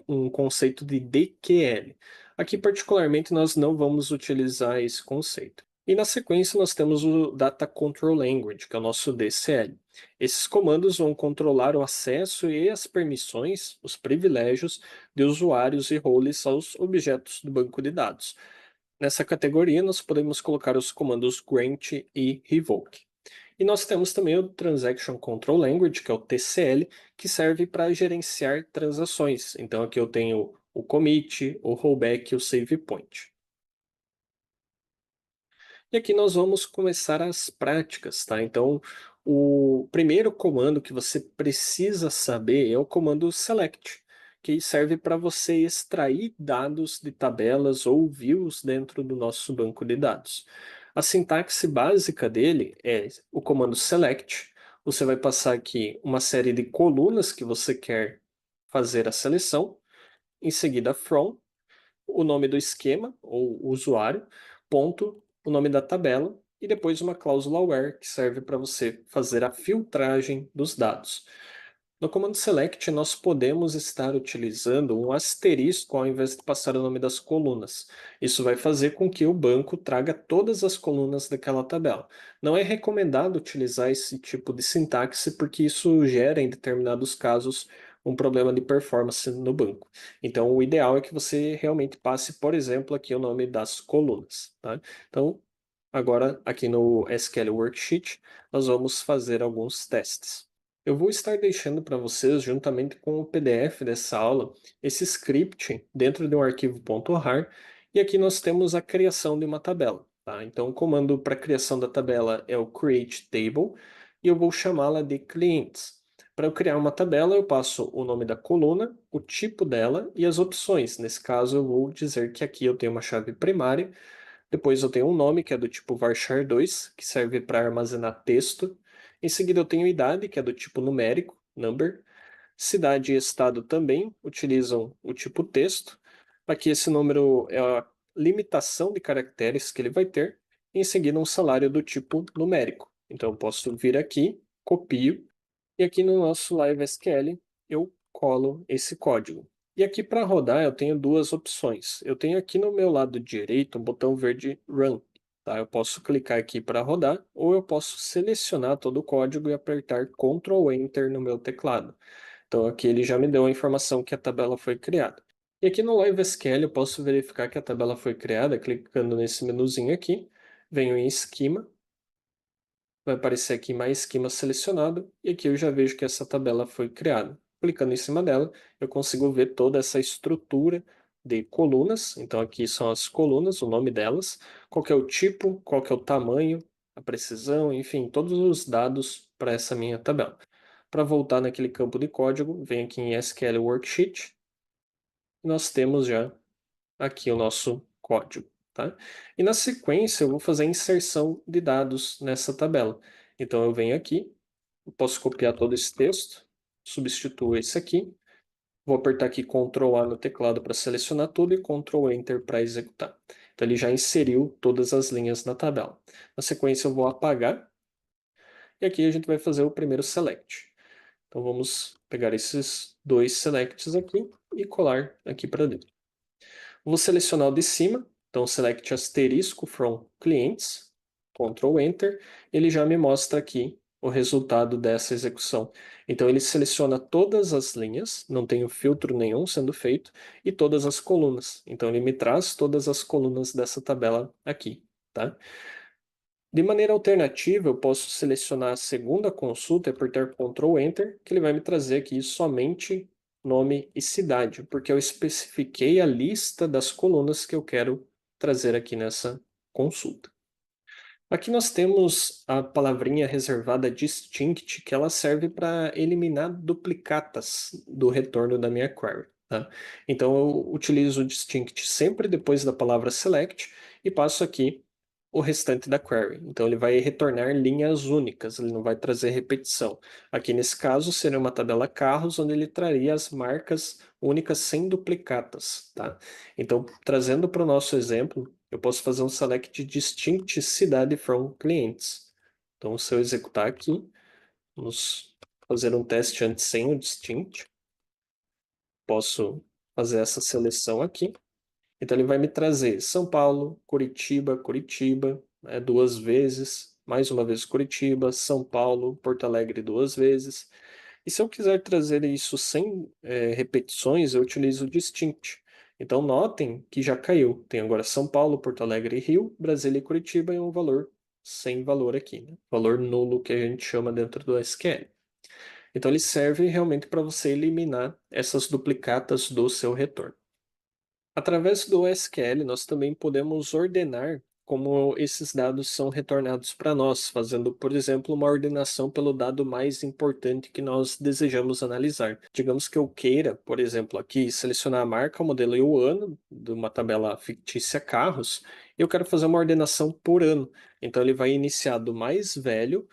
um conceito de DQL. Aqui, particularmente, nós não vamos utilizar esse conceito. E na sequência nós temos o Data Control Language, que é o nosso DCL. Esses comandos vão controlar o acesso e as permissões, os privilégios de usuários e roles aos objetos do banco de dados. Nessa categoria nós podemos colocar os comandos grant e revoke. E nós temos também o Transaction Control Language, que é o TCL, que serve para gerenciar transações. Então aqui eu tenho o commit, o rollback e o save point. E aqui nós vamos começar as práticas, tá? Então, o primeiro comando que você precisa saber é o comando select, que serve para você extrair dados de tabelas ou views dentro do nosso banco de dados. A sintaxe básica dele é o comando select. Você vai passar aqui uma série de colunas que você quer fazer a seleção, em seguida from, o nome do esquema ou usuário, ponto, o nome da tabela e depois uma cláusula where que serve para você fazer a filtragem dos dados. No comando select, nós podemos estar utilizando um asterisco ao invés de passar o nome das colunas. Isso vai fazer com que o banco traga todas as colunas daquela tabela. Não é recomendado utilizar esse tipo de sintaxe porque isso gera, em determinados casos, um problema de performance no banco. Então, o ideal é que você realmente passe, por exemplo, aqui o nome das colunas, tá? Então, agora, aqui no SQL Worksheet, nós vamos fazer alguns testes. Eu vou estar deixando para vocês, juntamente com o PDF dessa aula, esse script dentro de um arquivo .rar, e aqui nós temos a criação de uma tabela. Tá? Então, o comando para a criação da tabela é o create table, e eu vou chamá-la de clients. Para eu criar uma tabela, eu passo o nome da coluna, o tipo dela e as opções. Nesse caso, eu vou dizer que aqui eu tenho uma chave primária, depois eu tenho um nome, que é do tipo varchar2, que serve para armazenar texto. Em seguida eu tenho idade, que é do tipo numérico, number. Cidade e estado também utilizam o tipo texto. Aqui esse número é a limitação de caracteres que ele vai ter. Em seguida um salário do tipo numérico. Então eu posso vir aqui, copio, e aqui no nosso Live SQL eu colo esse código. E aqui para rodar eu tenho duas opções. Eu tenho aqui no meu lado direito um botão verde Run. Tá? Eu posso clicar aqui para rodar ou eu posso selecionar todo o código e apertar Ctrl Enter no meu teclado. Então aqui ele já me deu a informação que a tabela foi criada. E aqui no Live SQL eu posso verificar que a tabela foi criada clicando nesse menuzinho aqui. Venho em Esquema, vai aparecer aqui mais esquema selecionado, e aqui eu já vejo que essa tabela foi criada. Clicando em cima dela, eu consigo ver toda essa estrutura de colunas. Então aqui são as colunas, o nome delas, qual que é o tipo, qual que é o tamanho, a precisão, enfim, todos os dados para essa minha tabela. Para voltar naquele campo de código, vem aqui em SQL Worksheet, e nós temos já aqui o nosso código, tá? E na sequência eu vou fazer a inserção de dados nessa tabela. Então eu venho aqui, eu posso copiar todo esse texto, substituo esse aqui, vou apertar aqui Ctrl A no teclado para selecionar tudo e Ctrl Enter para executar. Então ele já inseriu todas as linhas na tabela. Na sequência eu vou apagar e aqui a gente vai fazer o primeiro select. Então vamos pegar esses dois selects aqui e colar aqui para dentro. Vou selecionar o de cima, então select asterisco from clients, Ctrl Enter, ele já me mostra aqui o resultado dessa execução. Então ele seleciona todas as linhas, não tenho filtro nenhum sendo feito, e todas as colunas. Então ele me traz todas as colunas dessa tabela aqui, tá? De maneira alternativa, eu posso selecionar a segunda consulta e apertar Ctrl Enter, que ele vai me trazer aqui somente nome e cidade, porque eu especifiquei a lista das colunas que eu quero trazer aqui nessa consulta. Aqui nós temos a palavrinha reservada distinct, que ela serve para eliminar duplicatas do retorno da minha query. Tá? Então eu utilizo o distinct sempre depois da palavra select e passo aqui o restante da query. Então ele vai retornar linhas únicas, ele não vai trazer repetição. Aqui nesse caso seria uma tabela carros, onde ele traria as marcas únicas sem duplicatas. Tá? Então, trazendo para o nosso exemplo, eu posso fazer um select distinct cidade from clients. Então, se eu executar aqui, vamos fazer um teste antes sem o distinct. Posso fazer essa seleção aqui. Então, ele vai me trazer São Paulo, Curitiba, Curitiba, né, 2 vezes, mais uma vez Curitiba, São Paulo, Porto Alegre 2 vezes. E se eu quiser trazer isso sem repetições, eu utilizo o distinct. Então notem que já caiu. Tem agora São Paulo, Porto Alegre e Rio, Brasília e Curitiba e um valor sem valor aqui, né? Valor nulo que a gente chama dentro do SQL. Então ele serve realmente para você eliminar essas duplicatas do seu retorno. Através do SQL, nós também podemos ordenar como esses dados são retornados para nós, fazendo, por exemplo, uma ordenação pelo dado mais importante que nós desejamos analisar. Digamos que eu queira, por exemplo, aqui selecionar a marca, o modelo e o ano de uma tabela fictícia carros, e eu quero fazer uma ordenação por ano. Então ele vai iniciar do mais velho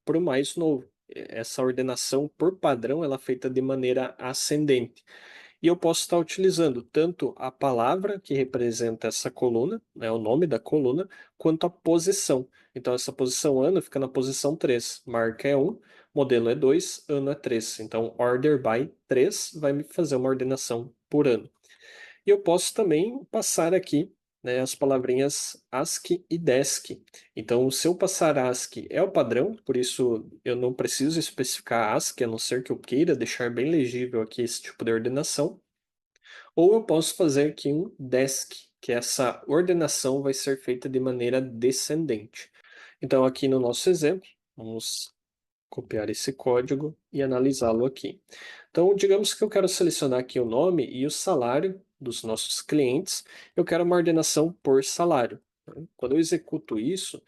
para o mais novo. Essa ordenação, por padrão, ela é feita de maneira ascendente. E eu posso estar utilizando tanto a palavra que representa essa coluna, né, o nome da coluna, quanto a posição. Então, essa posição ano fica na posição 3. Marca é 1, modelo é 2, ano é 3. Então, order by 3 vai me fazer uma ordenação por ano. E eu posso também passar aqui, né, as palavrinhas ASCII e DESC. Então, se eu passar ASCII é o padrão, por isso eu não preciso especificar ASCII, a não ser que eu queira deixar bem legível aqui esse tipo de ordenação. Ou eu posso fazer aqui um DESC, que essa ordenação vai ser feita de maneira descendente. Então, aqui no nosso exemplo, vamos copiar esse código e analisá-lo aqui. Então, digamos que eu quero selecionar aqui o nome e o salário dos nossos clientes. Eu quero uma ordenação por salário. Quando eu executo isso,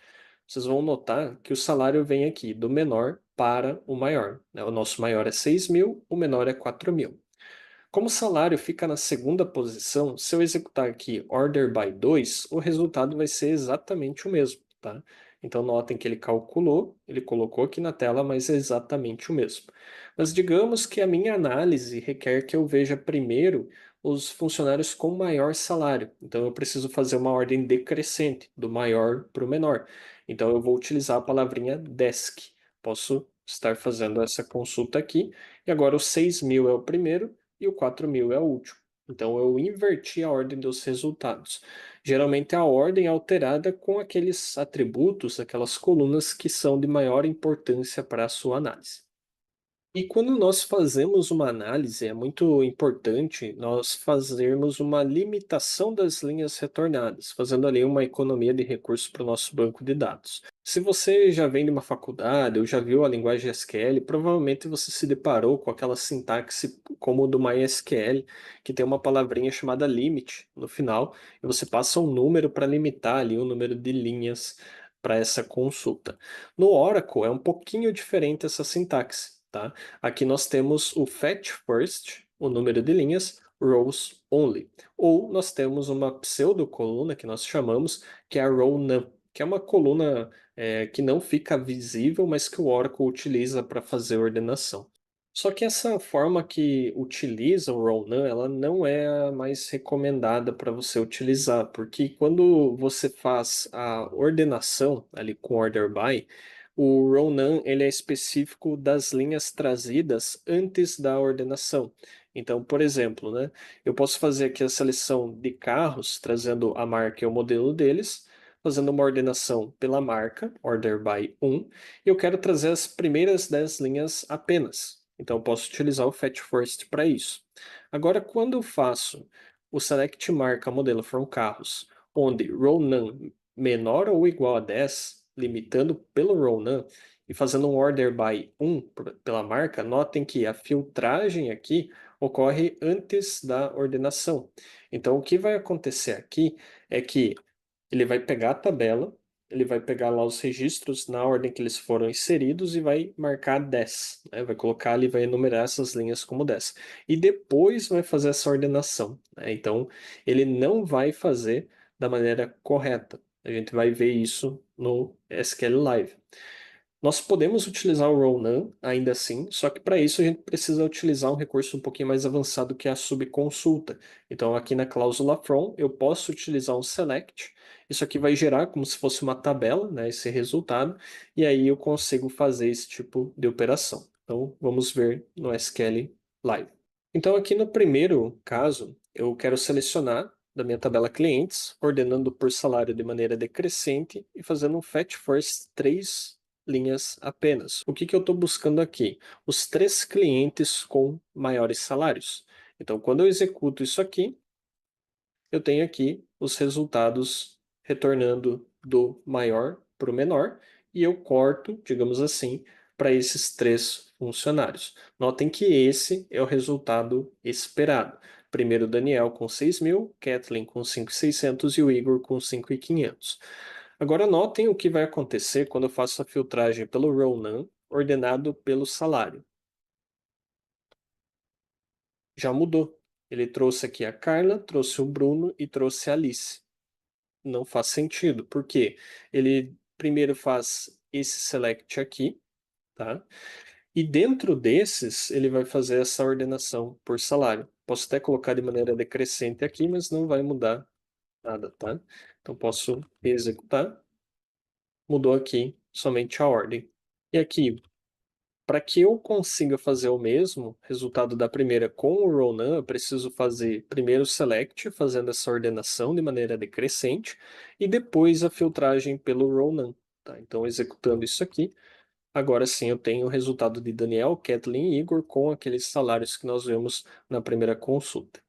vocês vão notar que o salário vem aqui do menor para o maior, né? O nosso maior é 6.000, o menor é 4.000. Como o salário fica na segunda posição, se eu executar aqui order by 2, o resultado vai ser exatamente o mesmo, tá? Então notem que ele calculou, ele colocou aqui na tela, mas é exatamente o mesmo. Mas digamos que a minha análise requer que eu veja primeiro os funcionários com maior salário. Então eu preciso fazer uma ordem decrescente, do maior para o menor. Então eu vou utilizar a palavrinha desk. Posso estar fazendo essa consulta aqui. E agora o 6.000 é o primeiro e o 4.000 é o último. Então eu inverti a ordem dos resultados. Geralmente a ordem é alterada com aqueles atributos, aquelas colunas que são de maior importância para a sua análise. E quando nós fazemos uma análise, é muito importante nós fazermos uma limitação das linhas retornadas, fazendo ali uma economia de recursos para o nosso banco de dados. Se você já vem de uma faculdade ou já viu a linguagem SQL, provavelmente você se deparou com aquela sintaxe como o do MySQL, que tem uma palavrinha chamada limit no final, e você passa um número para limitar ali o número de linhas para essa consulta. No Oracle é um pouquinho diferente essa sintaxe, tá? Aqui nós temos o fetch first, o número de linhas, rows only. Ou nós temos uma pseudo-coluna que nós chamamos, que é a row none, que é uma coluna que não fica visível, mas que o Oracle utiliza para fazer ordenação. Só que essa forma que utiliza o row none, ela não é a mais recomendada para você utilizar, porque quando você faz a ordenação ali com order by, o Ronan ele é específico das linhas trazidas antes da ordenação. Então, por exemplo, né, eu posso fazer aqui a seleção de carros, trazendo a marca e o modelo deles, fazendo uma ordenação pela marca, order by 1, e eu quero trazer as primeiras 10 linhas apenas. Então, eu posso utilizar o fetch first para isso. Agora, quando eu faço o select marca modelo from carros, onde Ronan menor ou igual a 10, limitando pelo Ronan e fazendo um order by 1 pela marca, notem que a filtragem aqui ocorre antes da ordenação. Então, o que vai acontecer aqui é que ele vai pegar a tabela, ele vai pegar lá os registros na ordem que eles foram inseridos e vai marcar 10, né? Vai colocar ali, vai enumerar essas linhas como 10. E depois vai fazer essa ordenação, né? Então, ele não vai fazer da maneira correta. A gente vai ver isso no SQL Live. Nós podemos utilizar o Ronan ainda assim, só que para isso a gente precisa utilizar um recurso um pouquinho mais avançado que é a subconsulta. Então, aqui na cláusula from, eu posso utilizar um select. Isso aqui vai gerar como se fosse uma tabela, né, esse resultado, e aí eu consigo fazer esse tipo de operação. Então, vamos ver no SQL Live. Então, aqui no primeiro caso, eu quero selecionar da minha tabela clientes, ordenando por salário de maneira decrescente e fazendo um fetch first 3 linhas apenas. O que eu estou buscando aqui? Os 3 clientes com maiores salários. Então, quando eu executo isso aqui, eu tenho aqui os resultados retornando do maior para o menor e eu corto, digamos assim, para esses 3 funcionários. Notem que esse é o resultado esperado. Primeiro Daniel com 6.000, Kathleen com 5.600 e o Igor com 5.500. Agora notem o que vai acontecer quando eu faço a filtragem pelo Ronan, ordenado pelo salário. Já mudou. Ele trouxe aqui a Carla, trouxe o Bruno e trouxe a Alice. Não faz sentido, porque ele primeiro faz esse select aqui, tá? E dentro desses, ele vai fazer essa ordenação por salário. Posso até colocar de maneira decrescente aqui, mas não vai mudar nada, tá? Então posso executar. Mudou aqui somente a ordem. E aqui, para que eu consiga fazer o mesmo resultado da primeira com o Ronan, eu preciso fazer primeiro o select, fazendo essa ordenação de maneira decrescente, e depois a filtragem pelo Ronan. Tá? Então, executando isso aqui, agora sim eu tenho o resultado de Daniel, Kathleen e Igor com aqueles salários que nós vemos na primeira consulta.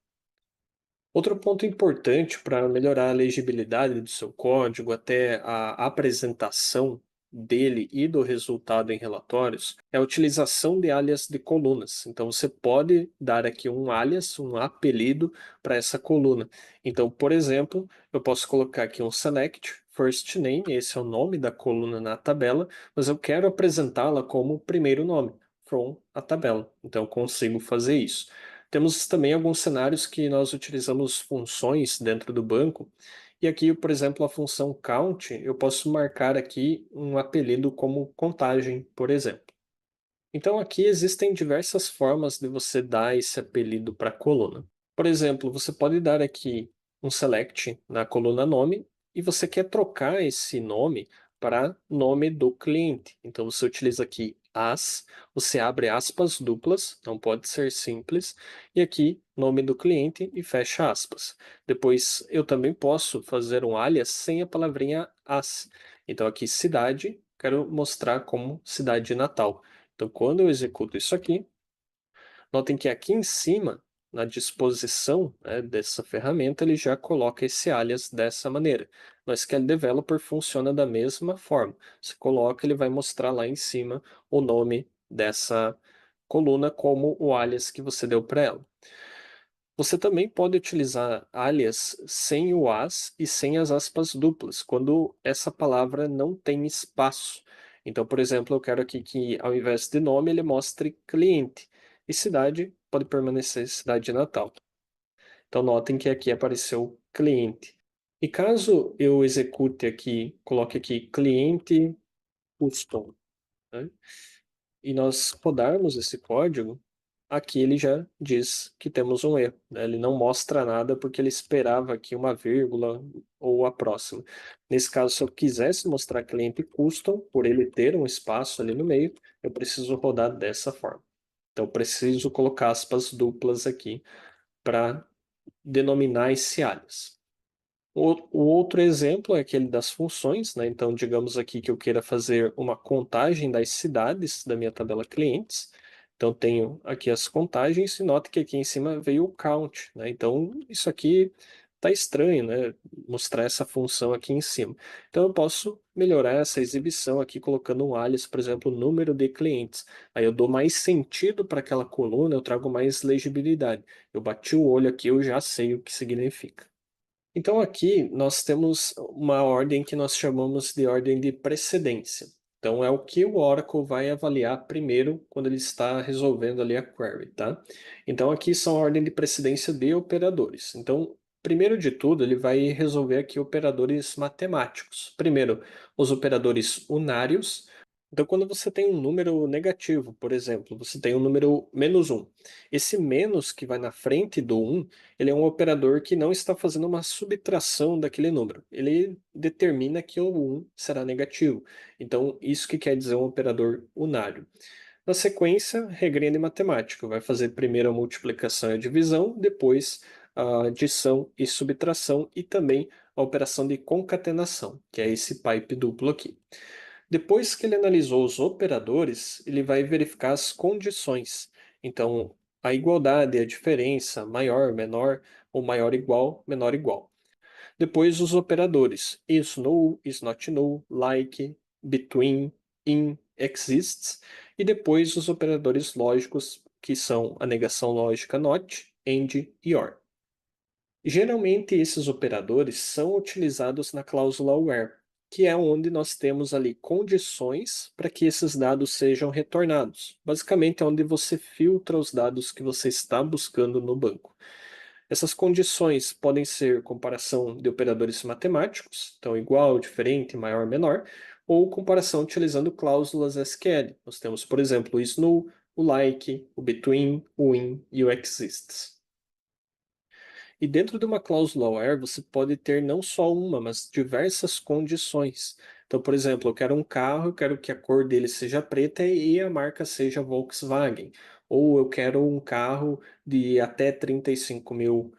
Outro ponto importante para melhorar a legibilidade do seu código, até a apresentação dele e do resultado em relatórios, é a utilização de alias de colunas. Então, você pode dar aqui um alias, um apelido para essa coluna. Então, por exemplo, eu posso colocar aqui um select first name, esse é o nome da coluna na tabela, mas eu quero apresentá-la como primeiro nome, from a tabela. Então, eu consigo fazer isso. Temos também alguns cenários que nós utilizamos funções dentro do banco. E aqui, por exemplo, a função count, eu posso marcar aqui um apelido como contagem, por exemplo. Então, aqui existem diversas formas de você dar esse apelido para a coluna. Por exemplo, você pode dar aqui um select na coluna nome e você quer trocar esse nome para nome do cliente. Então, você utiliza aqui as, você abre aspas duplas, não pode ser simples, e aqui nome do cliente e fecha aspas. Depois, eu também posso fazer um alias sem a palavrinha as. Então, aqui cidade, quero mostrar como cidade de Natal. Então, quando eu executo isso aqui, notem que aqui em cima, na disposição, né, dessa ferramenta, ele já coloca esse alias dessa maneira. No SQL Developer funciona da mesma forma. Você coloca, ele vai mostrar lá em cima o nome dessa coluna como o alias que você deu para ela. Você também pode utilizar alias sem o as e sem as aspas duplas, quando essa palavra não tem espaço. Então, por exemplo, eu quero aqui que ao invés de nome ele mostre cliente e cidade pode permanecer cidade de Natal. Então, notem que aqui apareceu cliente. E caso eu execute aqui, coloque aqui cliente custom, né? E nós rodarmos esse código, aqui ele já diz que temos um erro, né? Ele não mostra nada porque ele esperava aqui uma vírgula ou a próxima. Nesse caso, se eu quisesse mostrar cliente custom, por ele ter um espaço ali no meio, eu preciso rodar dessa forma. Então, eu preciso colocar aspas duplas aqui para denominar esse alias. O outro exemplo é aquele das funções, né? Então, digamos aqui que eu queira fazer uma contagem das cidades da minha tabela clientes. Então, tenho aqui as contagens e note que aqui em cima veio o count, né? Então, isso aqui tá estranho, né? Mostrar essa função aqui em cima. Então, eu posso melhorar essa exibição aqui colocando um alias, por exemplo, número de clientes. Aí eu dou mais sentido para aquela coluna, eu trago mais legibilidade. Eu bati o olho aqui, eu já sei o que significa. Então, aqui nós temos uma ordem que nós chamamos de ordem de precedência. Então, é o que o Oracle vai avaliar primeiro quando ele está resolvendo ali a query, tá? Então, aqui são a ordem de precedência de operadores. Então, primeiro de tudo, ele vai resolver aqui operadores matemáticos. Primeiro, os operadores unários. Então, quando você tem um número negativo, por exemplo, você tem um número menos um. Esse menos que vai na frente do um ele é um operador que não está fazendo uma subtração daquele número. Ele determina que o 1 será negativo. Então, isso que quer dizer um operador unário. Na sequência, regrinha de matemática. Vai fazer primeiro a multiplicação e a divisão, depois a adição e subtração e também a operação de concatenação, que é esse pipe duplo aqui. Depois que ele analisou os operadores, ele vai verificar as condições. Então, a igualdade, a diferença, maior, menor, ou maior igual, menor igual. Depois os operadores is null, is not null, like, between, in, exists. E depois os operadores lógicos, que são a negação lógica not, and e or. Geralmente esses operadores são utilizados na cláusula where, que é onde nós temos ali condições para que esses dados sejam retornados. Basicamente é onde você filtra os dados que você está buscando no banco. Essas condições podem ser comparação de operadores matemáticos, então igual, diferente, maior, menor, ou comparação utilizando cláusulas SQL. Nós temos, por exemplo, o is null, o like, o between, o in e o exists. E dentro de uma cláusula where, você pode ter não só uma, mas diversas condições. Então, por exemplo, eu quero um carro, eu quero que a cor dele seja preta e a marca seja Volkswagen. Ou eu quero um carro de até 35 mil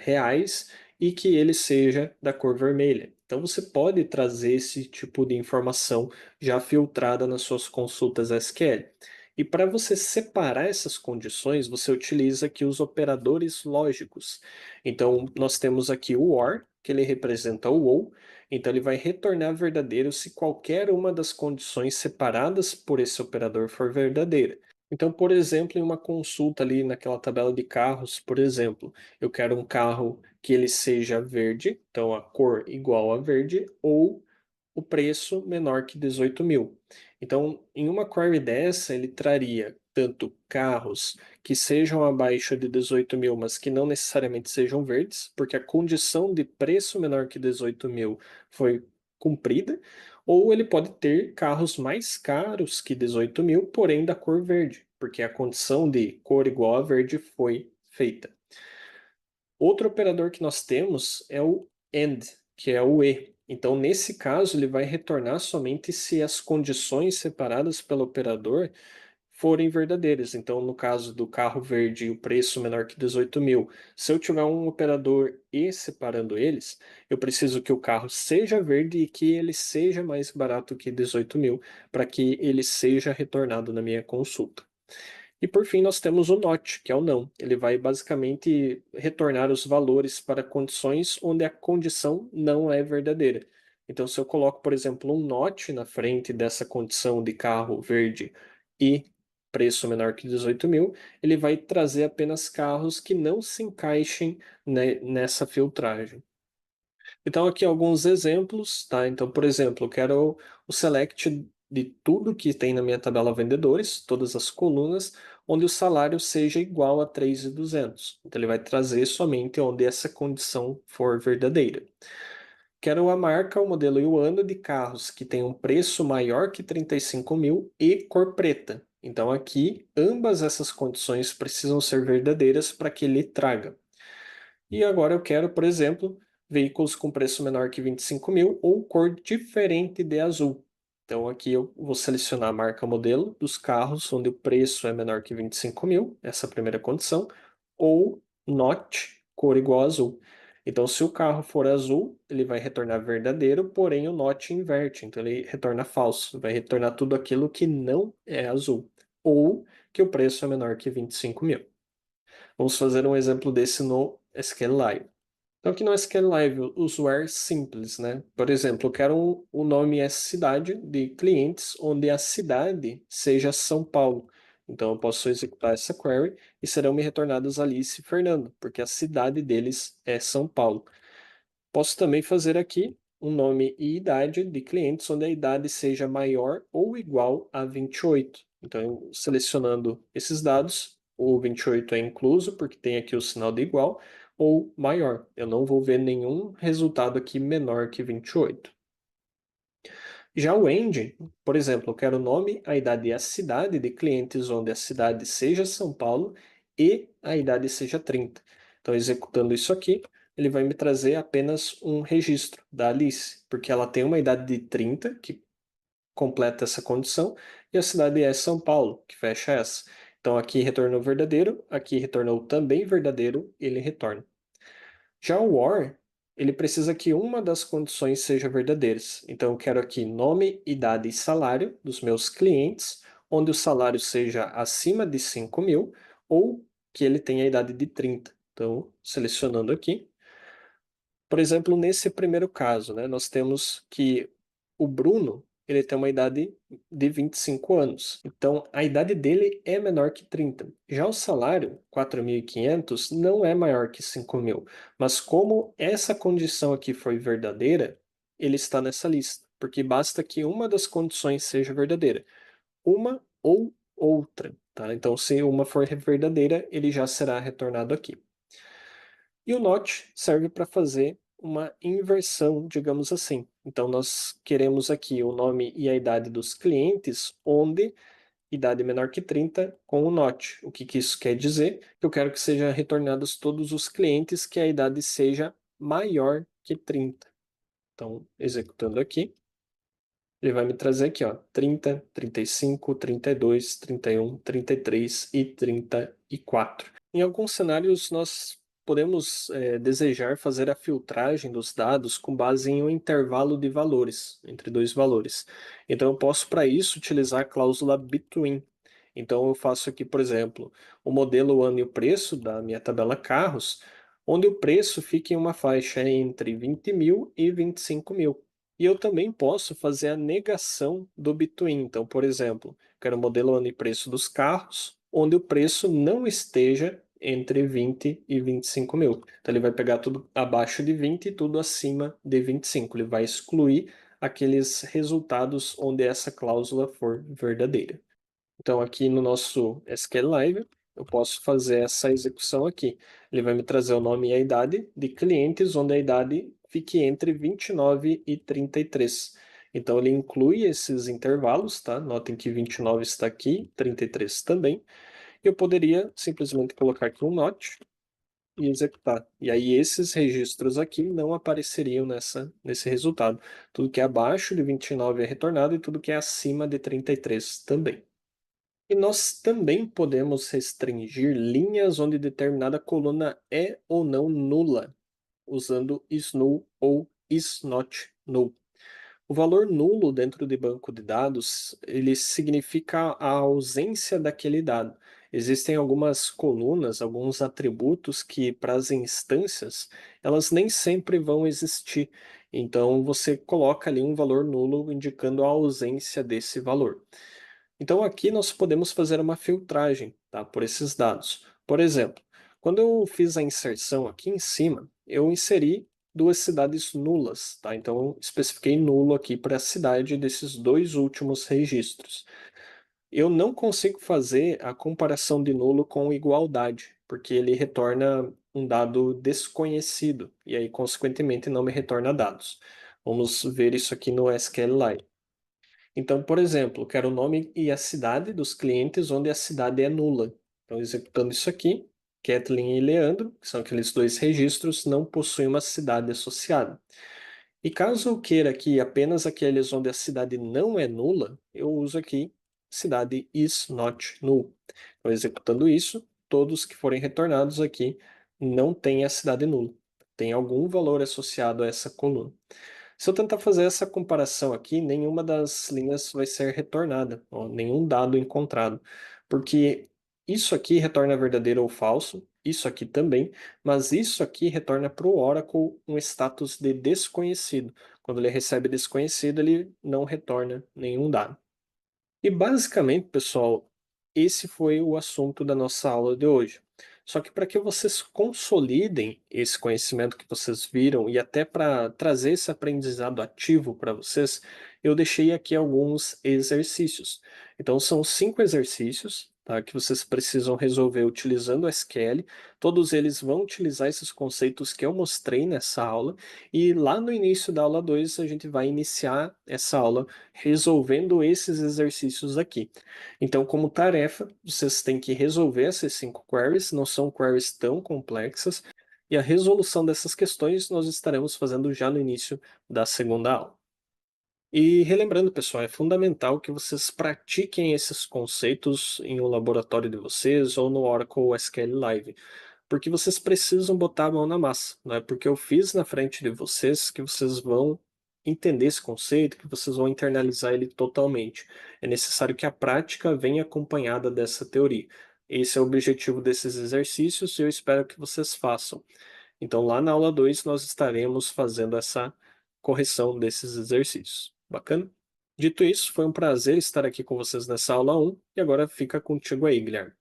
reais e que ele seja da cor vermelha. Então, você pode trazer esse tipo de informação já filtrada nas suas consultas SQL. E para você separar essas condições, você utiliza aqui os operadores lógicos. Então, nós temos aqui o OR, que ele representa o OU, então ele vai retornar verdadeiro se qualquer uma das condições separadas por esse operador for verdadeira. Então, por exemplo, em uma consulta ali naquela tabela de carros, por exemplo, eu quero um carro que ele seja verde, então a cor igual a verde, ou o preço menor que 18 mil. Então, em uma query dessa, ele traria tanto carros que sejam abaixo de 18 mil, mas que não necessariamente sejam verdes, porque a condição de preço menor que 18 mil foi cumprida, ou ele pode ter carros mais caros que 18 mil, porém da cor verde, porque a condição de cor igual a verde foi feita. Outro operador que nós temos é o AND, que é o E. Então, nesse caso, ele vai retornar somente se as condições separadas pelo operador forem verdadeiras. Então, no caso do carro verde e o preço menor que 18 mil, se eu tiver um operador E separando eles, eu preciso que o carro seja verde e que ele seja mais barato que 18 mil, para que ele seja retornado na minha consulta. E por fim, nós temos o not, que é o não. Ele vai basicamente retornar os valores para condições onde a condição não é verdadeira. Então, se eu coloco, por exemplo, um not na frente dessa condição de carro verde e preço menor que 18 mil, ele vai trazer apenas carros que não se encaixem nessa filtragem. Então, aqui alguns exemplos, tá? Então, por exemplo, eu quero o select de tudo que tem na minha tabela vendedores, todas as colunas, onde o salário seja igual a 3.200. Então, ele vai trazer somente onde essa condição for verdadeira. Quero a marca, o modelo e o ano de carros que tem um preço maior que 35 mil e cor preta. Então, aqui, ambas essas condições precisam ser verdadeiras para que ele traga. E agora eu quero, por exemplo, veículos com preço menor que 25 mil ou cor diferente de azul. Então aqui eu vou selecionar a marca modelo dos carros onde o preço é menor que 25 mil, essa é a primeira condição, ou not, cor igual a azul. Então se o carro for azul, ele vai retornar verdadeiro, porém o not inverte, então ele retorna falso, vai retornar tudo aquilo que não é azul, ou que o preço é menor que 25 mil. Vamos fazer um exemplo desse no SQLite. Então, aqui no SQLite, usuário simples, né? Por exemplo, eu quero o nome é cidade de clientes, onde a cidade seja São Paulo. Então, eu posso executar essa query e serão me retornadas Alice e Fernando, porque a cidade deles é São Paulo. Posso também fazer aqui um nome e idade de clientes, onde a idade seja maior ou igual a 28. Então, selecionando esses dados, o 28 é incluso, porque tem aqui o sinal de igual, ou maior. Eu não vou ver nenhum resultado aqui menor que 28. Já o end, por exemplo, eu quero o nome, a idade e a cidade de clientes, onde a cidade seja São Paulo e a idade seja 30. Então, executando isso aqui, ele vai me trazer apenas um registro da Alice, porque ela tem uma idade de 30, que completa essa condição, e a cidade é São Paulo, que fecha essa. Então, aqui retornou verdadeiro, aqui retornou também verdadeiro, ele retorna. Já o OR, ele precisa que uma das condições seja verdadeiras. Então, eu quero aqui nome, idade e salário dos meus clientes, onde o salário seja acima de 5.000 ou que ele tenha a idade de 30. Então, selecionando aqui. Por exemplo, nesse primeiro caso, né, nós temos que o Bruno, ele tem uma idade de 25 anos. Então, a idade dele é menor que 30. Já o salário, 4.500, não é maior que 5.000. Mas como essa condição aqui foi verdadeira, ele está nessa lista. Porque basta que uma das condições seja verdadeira. Uma ou outra, tá? Então, se uma for verdadeira, ele já será retornado aqui. E o not serve para fazer uma inversão, digamos assim. Então, nós queremos aqui o nome e a idade dos clientes, onde idade menor que 30 com o not. O que isso quer dizer? Que eu quero que sejam retornados todos os clientes que a idade seja maior que 30. Então, executando aqui, ele vai me trazer aqui, ó, 30, 35, 32, 31, 33 e 34. Em alguns cenários, nós podemos desejar fazer a filtragem dos dados com base em um intervalo de valores, entre dois valores. Então, eu posso, para isso, utilizar a cláusula between. Então, eu faço aqui, por exemplo, o modelo, o ano e o preço da minha tabela carros, onde o preço fica em uma faixa entre 20.000 e 25.000. E eu também posso fazer a negação do between. Então, por exemplo, quero o modelo, ano e preço dos carros, onde o preço não esteja entre 20 e 25.000. Então, ele vai pegar tudo abaixo de 20 e tudo acima de 25. Ele vai excluir aqueles resultados onde essa cláusula for verdadeira. Então, aqui no nosso SQLive, eu posso fazer essa execução aqui. Ele vai me trazer o nome e a idade de clientes, onde a idade fique entre 29 e 33. Então, ele inclui esses intervalos, tá? Notem que 29 está aqui, 33 também. Eu poderia simplesmente colocar aqui um not e executar. E aí, esses registros aqui não apareceriam nesse resultado. Tudo que é abaixo de 29 é retornado e tudo que é acima de 33 também. E nós também podemos restringir linhas onde determinada coluna é ou não nula, usando isNull ou isNotNull. O valor nulo dentro de banco de dados, ele significa a ausência daquele dado. Existem algumas colunas, alguns atributos que para as instâncias, elas nem sempre vão existir. Então você coloca ali um valor nulo indicando a ausência desse valor. Então aqui nós podemos fazer uma filtragem, tá, por esses dados. Por exemplo, quando eu fiz a inserção aqui em cima, eu inseri duas cidades nulas, tá? Então eu especifiquei nulo aqui para a cidade desses dois últimos registros. Eu não consigo fazer a comparação de nulo com igualdade, porque ele retorna um dado desconhecido e aí consequentemente não me retorna dados. Vamos ver isso aqui no SQLite. Então, por exemplo, quero o nome e a cidade dos clientes onde a cidade é nula. Então, executando isso aqui, Kathleen e Leandro, que são aqueles dois registros, não possuem uma cidade associada. E caso eu queira aqui apenas aqueles onde a cidade não é nula, eu uso aqui cidade is not null. Então, executando isso, todos que forem retornados aqui não têm a cidade nula. Tem algum valor associado a essa coluna. Se eu tentar fazer essa comparação aqui, nenhuma das linhas vai ser retornada, ó, nenhum dado encontrado, porque isso aqui retorna verdadeiro ou falso, isso aqui também, mas isso aqui retorna para o Oracle um status de desconhecido. Quando ele recebe desconhecido, ele não retorna nenhum dado. E basicamente, pessoal, esse foi o assunto da nossa aula de hoje. Só que para que vocês consolidem esse conhecimento que vocês viram e até para trazer esse aprendizado ativo para vocês, eu deixei aqui alguns exercícios. Então, são 5 exercícios, tá, que vocês precisam resolver utilizando o SQL. Todos eles vão utilizar esses conceitos que eu mostrei nessa aula. E lá no início da aula 2, a gente vai iniciar essa aula resolvendo esses exercícios aqui. Então, como tarefa, vocês têm que resolver essas 5 queries, não são queries tão complexas, e a resolução dessas questões nós estaremos fazendo já no início da segunda aula. E relembrando, pessoal, é fundamental que vocês pratiquem esses conceitos em um laboratório de vocês ou no Oracle SQL Live. porque vocês precisam botar a mão na massa. Não é porque eu fiz na frente de vocês que vocês vão entender esse conceito, que vocês vão internalizar ele totalmente. É necessário que a prática venha acompanhada dessa teoria. Esse é o objetivo desses exercícios e eu espero que vocês façam. Então, lá na aula 2 nós estaremos fazendo essa correção desses exercícios. Bacana? Dito isso, foi um prazer estar aqui com vocês nessa aula um e agora fica contigo aí, Guilherme.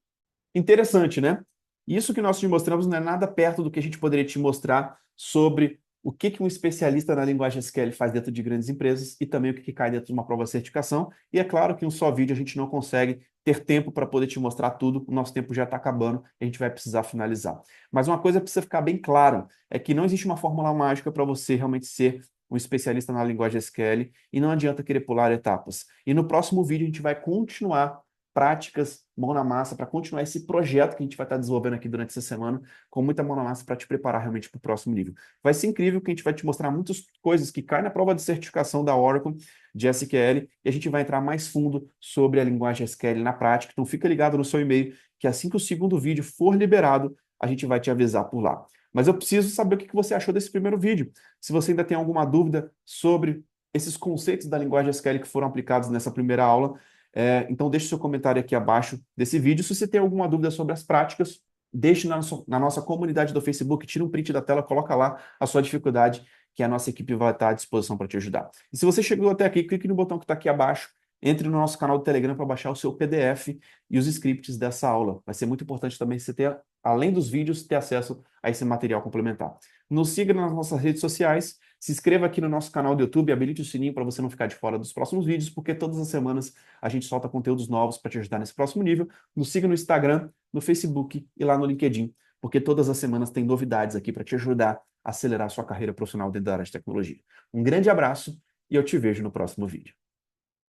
Interessante, né? Isso que nós te mostramos não é nada perto do que a gente poderia te mostrar sobre o que que um especialista na linguagem SQL faz dentro de grandes empresas e também o que que cai dentro de uma prova de certificação. E é claro que em um só vídeo a gente não consegue ter tempo para poder te mostrar tudo, o nosso tempo já está acabando e a gente vai precisar finalizar. Mas uma coisa precisa ficar bem clara, é que não existe uma fórmula mágica para você realmente ser um especialista na linguagem SQL e não adianta querer pular etapas. E no próximo vídeo a gente vai continuar práticas, mão na massa, para continuar esse projeto que a gente vai estar desenvolvendo aqui durante essa semana, com muita mão na massa para te preparar realmente para o próximo nível. Vai ser incrível que a gente vai te mostrar muitas coisas que caem na prova de certificação da Oracle de SQL e a gente vai entrar mais fundo sobre a linguagem SQL na prática. Então fica ligado no seu e-mail que assim que o segundo vídeo for liberado, a gente vai te avisar por lá. Mas eu preciso saber o que você achou desse primeiro vídeo. Se você ainda tem alguma dúvida sobre esses conceitos da linguagem SQL que foram aplicados nessa primeira aula, então deixe seu comentário aqui abaixo desse vídeo. Se você tem alguma dúvida sobre as práticas, deixe na nossa comunidade do Facebook, tira um print da tela, coloca lá a sua dificuldade, que a nossa equipe vai estar à disposição para te ajudar. E se você chegou até aqui, clique no botão que está aqui abaixo, entre no nosso canal do Telegram para baixar o seu PDF e os scripts dessa aula. Vai ser muito importante também você ter, além dos vídeos, ter acesso a esse material complementar. Nos siga nas nossas redes sociais, se inscreva aqui no nosso canal do YouTube, habilite o sininho para você não ficar de fora dos próximos vídeos, porque todas as semanas a gente solta conteúdos novos para te ajudar nesse próximo nível. Nos siga no Instagram, no Facebook e lá no LinkedIn, porque todas as semanas tem novidades aqui para te ajudar a acelerar a sua carreira profissional dentro da área de tecnologia. Um grande abraço e eu te vejo no próximo vídeo.